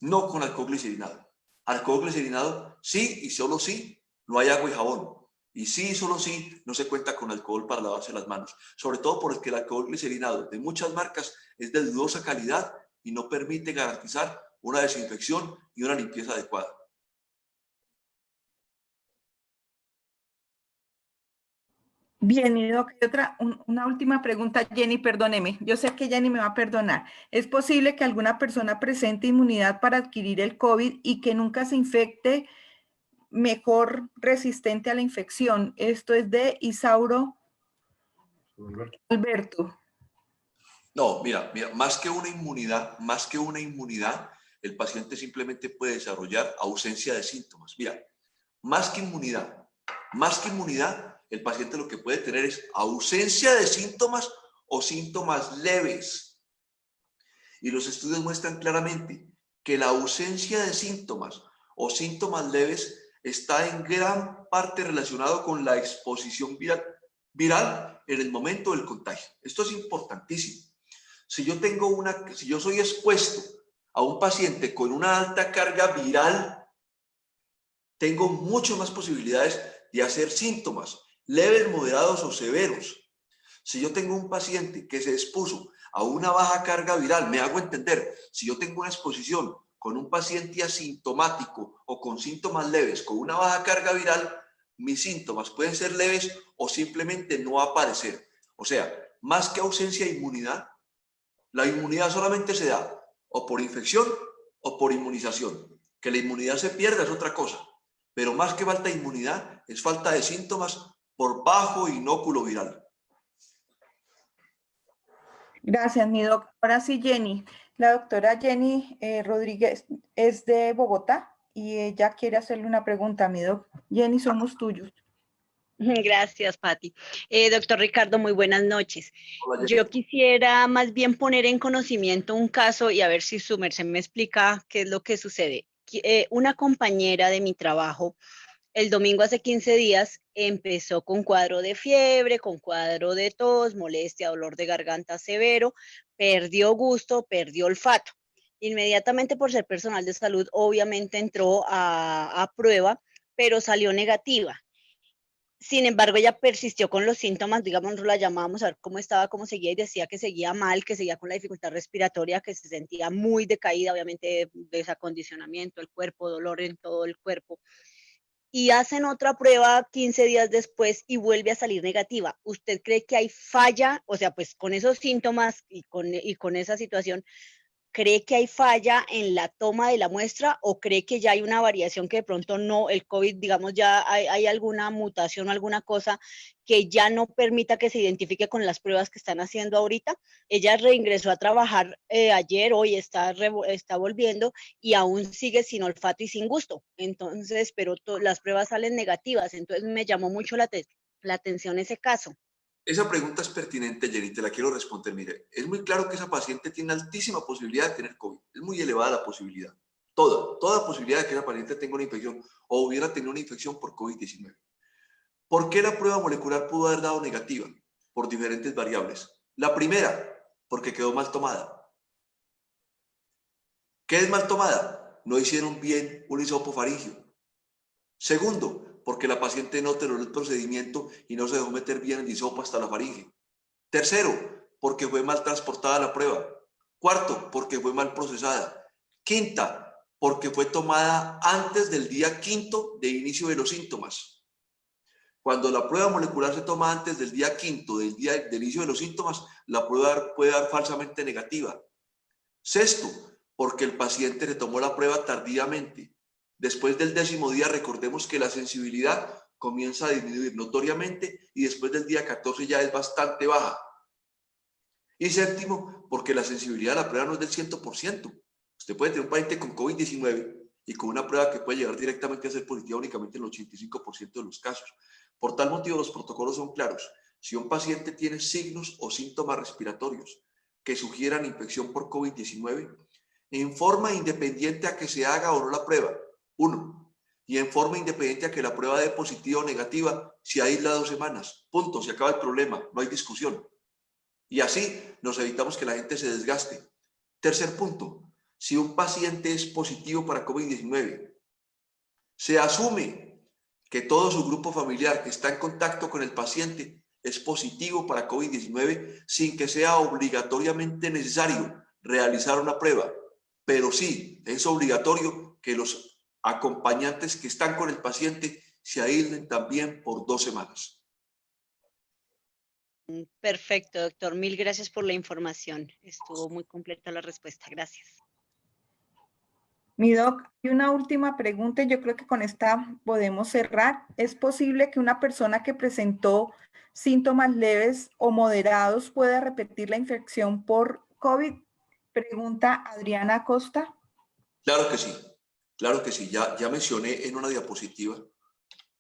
no con alcohol glicerinado. Alcohol glicerinado, sí y solo sí, no hay agua y jabón. Y sí, solo sí, no se cuenta con alcohol para lavarse las manos, sobre todo porque el alcohol glicerinado de muchas marcas es de dudosa calidad y no permite garantizar una desinfección y una limpieza adecuada. Bien, y Doc, hay una última pregunta, Jenny, perdóneme. Yo sé que Jenny me va a perdonar. ¿Es posible que alguna persona presente inmunidad para adquirir el COVID y que nunca se infecte, mejor resistente a la infección? Esto es de Isauro Alberto. No, mira, más que una inmunidad, el paciente simplemente puede desarrollar ausencia de síntomas. Mira, más que inmunidad, el paciente lo que puede tener es ausencia de síntomas o síntomas leves. Y los estudios muestran claramente que la ausencia de síntomas o síntomas leves está en gran parte relacionado con la exposición viral en el momento del contagio. Esto es importantísimo. Si yo soy expuesto a un paciente con una alta carga viral, tengo mucho más posibilidades de hacer síntomas leves, moderados o severos. Si yo tengo un paciente que se expuso a una baja carga viral, me hago entender, si yo tengo una exposición con un paciente asintomático o con síntomas leves, con una baja carga viral, mis síntomas pueden ser leves o simplemente no aparecer. O sea, más que ausencia de inmunidad, la inmunidad solamente se da o por infección o por inmunización. Que la inmunidad se pierda es otra cosa, pero más que falta de inmunidad es falta de síntomas por bajo inóculo viral. Gracias, mi doc. Ahora sí, Jenny. La doctora Jenny Rodríguez es de Bogotá y ella quiere hacerle una pregunta a mi doc. Jenny, somos tuyos. Gracias, Pati. Doctor Ricardo, muy buenas noches. Hola, Yo quisiera más bien poner en conocimiento un caso y a ver si su merced me explica qué es lo que sucede. Una compañera de mi trabajo, el domingo hace 15 días, empezó con cuadro de fiebre, con cuadro de tos, molestia, dolor de garganta severo, perdió gusto, perdió olfato. Inmediatamente por ser personal de salud, obviamente entró a prueba, pero salió negativa. Sin embargo, ella persistió con los síntomas, digamos, nosotros la llamábamos a ver cómo estaba, cómo seguía y decía que seguía mal, que seguía con la dificultad respiratoria, que se sentía muy decaída, obviamente desacondicionamiento, el cuerpo, dolor en todo el cuerpo. Y hacen otra prueba 15 días después y vuelve a salir negativa. ¿Usted cree que hay falla? O sea, pues con esos síntomas y con esa situación, ¿cree que hay falla en la toma de la muestra o cree que ya hay una variación que de pronto no, el COVID, digamos, ya hay alguna mutación o alguna cosa que ya no permita que se identifique con las pruebas que están haciendo ahorita? Ella reingresó a trabajar ayer, hoy está volviendo y aún sigue sin olfato y sin gusto. Entonces, pero las pruebas salen negativas. Entonces me llamó mucho la atención ese caso. Esa pregunta es pertinente, Jenny, te la quiero responder. Mire, es muy claro que esa paciente tiene altísima posibilidad de tener COVID. Es muy elevada la posibilidad. Toda posibilidad de que esa paciente tenga una infección o hubiera tenido una infección por COVID-19. ¿Por qué la prueba molecular pudo haber dado negativa? Por diferentes variables. La primera, porque quedó mal tomada. ¿Qué es mal tomada? No hicieron bien un hisopofaringio. Segundo, porque la paciente no toleró el procedimiento y no se dejó meter bien el hisopo hasta la faringe. Tercero, porque fue mal transportada la prueba. Cuarto, porque fue mal procesada. Quinta, porque fue tomada antes del día quinto de inicio de los síntomas. Cuando la prueba molecular se toma antes del día quinto del inicio de los síntomas, la prueba puede dar falsamente negativa. Sexto, porque el paciente le tomó la prueba tardíamente. Después del 10º día, recordemos que la sensibilidad comienza a disminuir notoriamente y después del día 14 ya es bastante baja. Y séptimo, porque la sensibilidad de la prueba no es del 100%. Usted puede tener un paciente con COVID-19 y con una prueba que puede llegar directamente a ser positiva únicamente en el 85% de los casos. Por tal motivo, los protocolos son claros. Si un paciente tiene signos o síntomas respiratorios que sugieran infección por COVID-19, en forma independiente a que se haga o no la prueba, uno, y en forma independiente a que la prueba dé positiva o negativa, se aísla 2 semanas. Punto, se acaba el problema, no hay discusión. Y así nos evitamos que la gente se desgaste. Tercer punto, si un paciente es positivo para COVID-19, se asume que todo su grupo familiar que está en contacto con el paciente es positivo para COVID-19 sin que sea obligatoriamente necesario realizar una prueba. Pero sí, es obligatorio que los acompañantes que están con el paciente se aíslen también por 2 semanas. Perfecto, doctor. Mil gracias por la información. Estuvo muy completa la respuesta. Gracias. Mi doc, y una última pregunta, yo creo que con esta podemos cerrar. ¿Es posible que una persona que presentó síntomas leves o moderados pueda repetir la infección por COVID? Pregunta Adriana Acosta. Claro que sí, claro que sí. Ya mencioné en una diapositiva,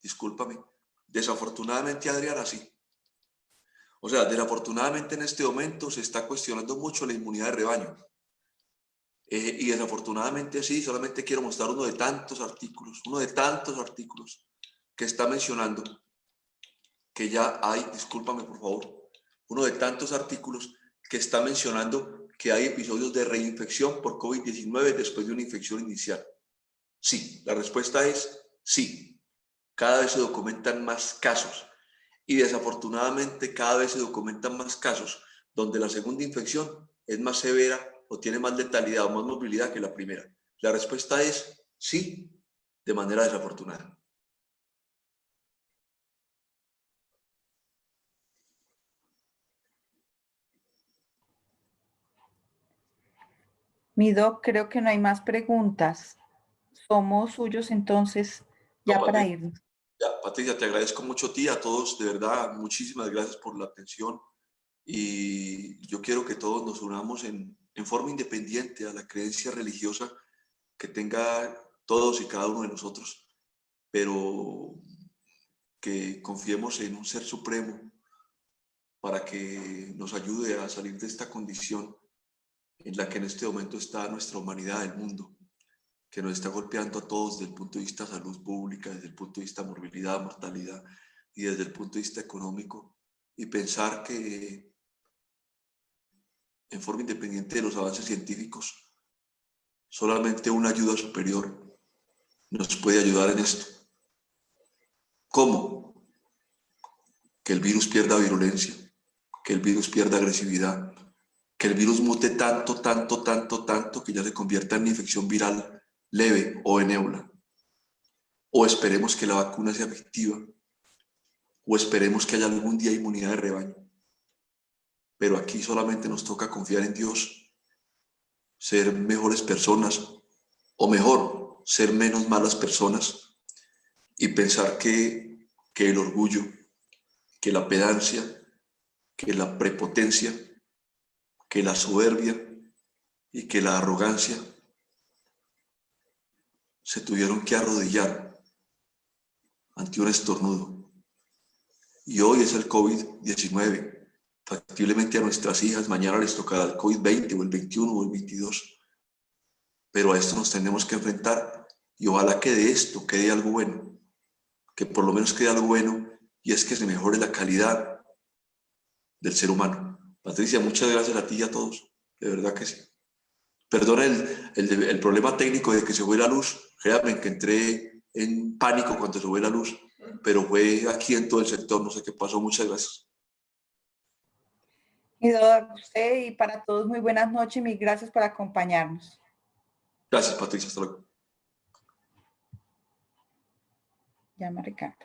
discúlpame, desafortunadamente, Adriana, sí. O sea, desafortunadamente en este momento se está cuestionando mucho la inmunidad de rebaño. Y desafortunadamente sí, solamente quiero mostrar uno de tantos artículos que está mencionando que ya hay, discúlpame por favor, uno de tantos artículos que está mencionando que hay episodios de reinfección por COVID-19 después de una infección inicial. Sí, la respuesta es sí. Cada vez se documentan más casos y desafortunadamente cada vez se documentan más casos donde la segunda infección es más severa o tiene más letalidad o más movilidad que la primera. La respuesta es sí, de manera desafortunada. Mi doc, creo que no hay más preguntas. Somos suyos entonces, ya No, para Patricia, irnos. Patricia, te agradezco mucho a ti, a todos, de verdad, muchísimas gracias por la atención y yo quiero que todos nos unamos en forma independiente a la creencia religiosa que tenga todos y cada uno de nosotros, pero que confiemos en un ser supremo para que nos ayude a salir de esta condición en la que en este momento está nuestra humanidad, el mundo, que nos está golpeando a todos desde el punto de vista de salud pública, desde el punto de vista de morbilidad, mortalidad y desde el punto de vista económico, y pensar que en forma independiente de los avances científicos, solamente una ayuda superior nos puede ayudar en esto. ¿Cómo? Que el virus pierda virulencia, que el virus pierda agresividad, que el virus mute tanto que ya se convierta en una infección viral leve o en ébola. O esperemos que la vacuna sea efectiva, o esperemos que haya algún día inmunidad de rebaño. Pero aquí solamente nos toca confiar en Dios, ser mejores personas, o mejor, ser menos malas personas, y pensar que el orgullo, que la pedancia, que la prepotencia, que la soberbia y que la arrogancia se tuvieron que arrodillar ante un estornudo. Y hoy es el COVID-19. Factiblemente a nuestras hijas mañana les tocará el COVID-20 o el 21 o el 22. Pero a esto nos tenemos que enfrentar y ojalá que de esto quede algo bueno. Que por lo menos quede algo bueno y es que se mejore la calidad del ser humano. Patricia, muchas gracias a ti y a todos. De verdad que sí. Perdona el problema técnico de que se fue la luz. Créanme que entré en pánico cuando se fue la luz, pero fue aquí en todo el sector, no sé qué pasó. Muchas gracias. Y a usted y para todos muy buenas noches y mil gracias por acompañarnos. Gracias, Patricia. Hasta luego. Llama Ricardo.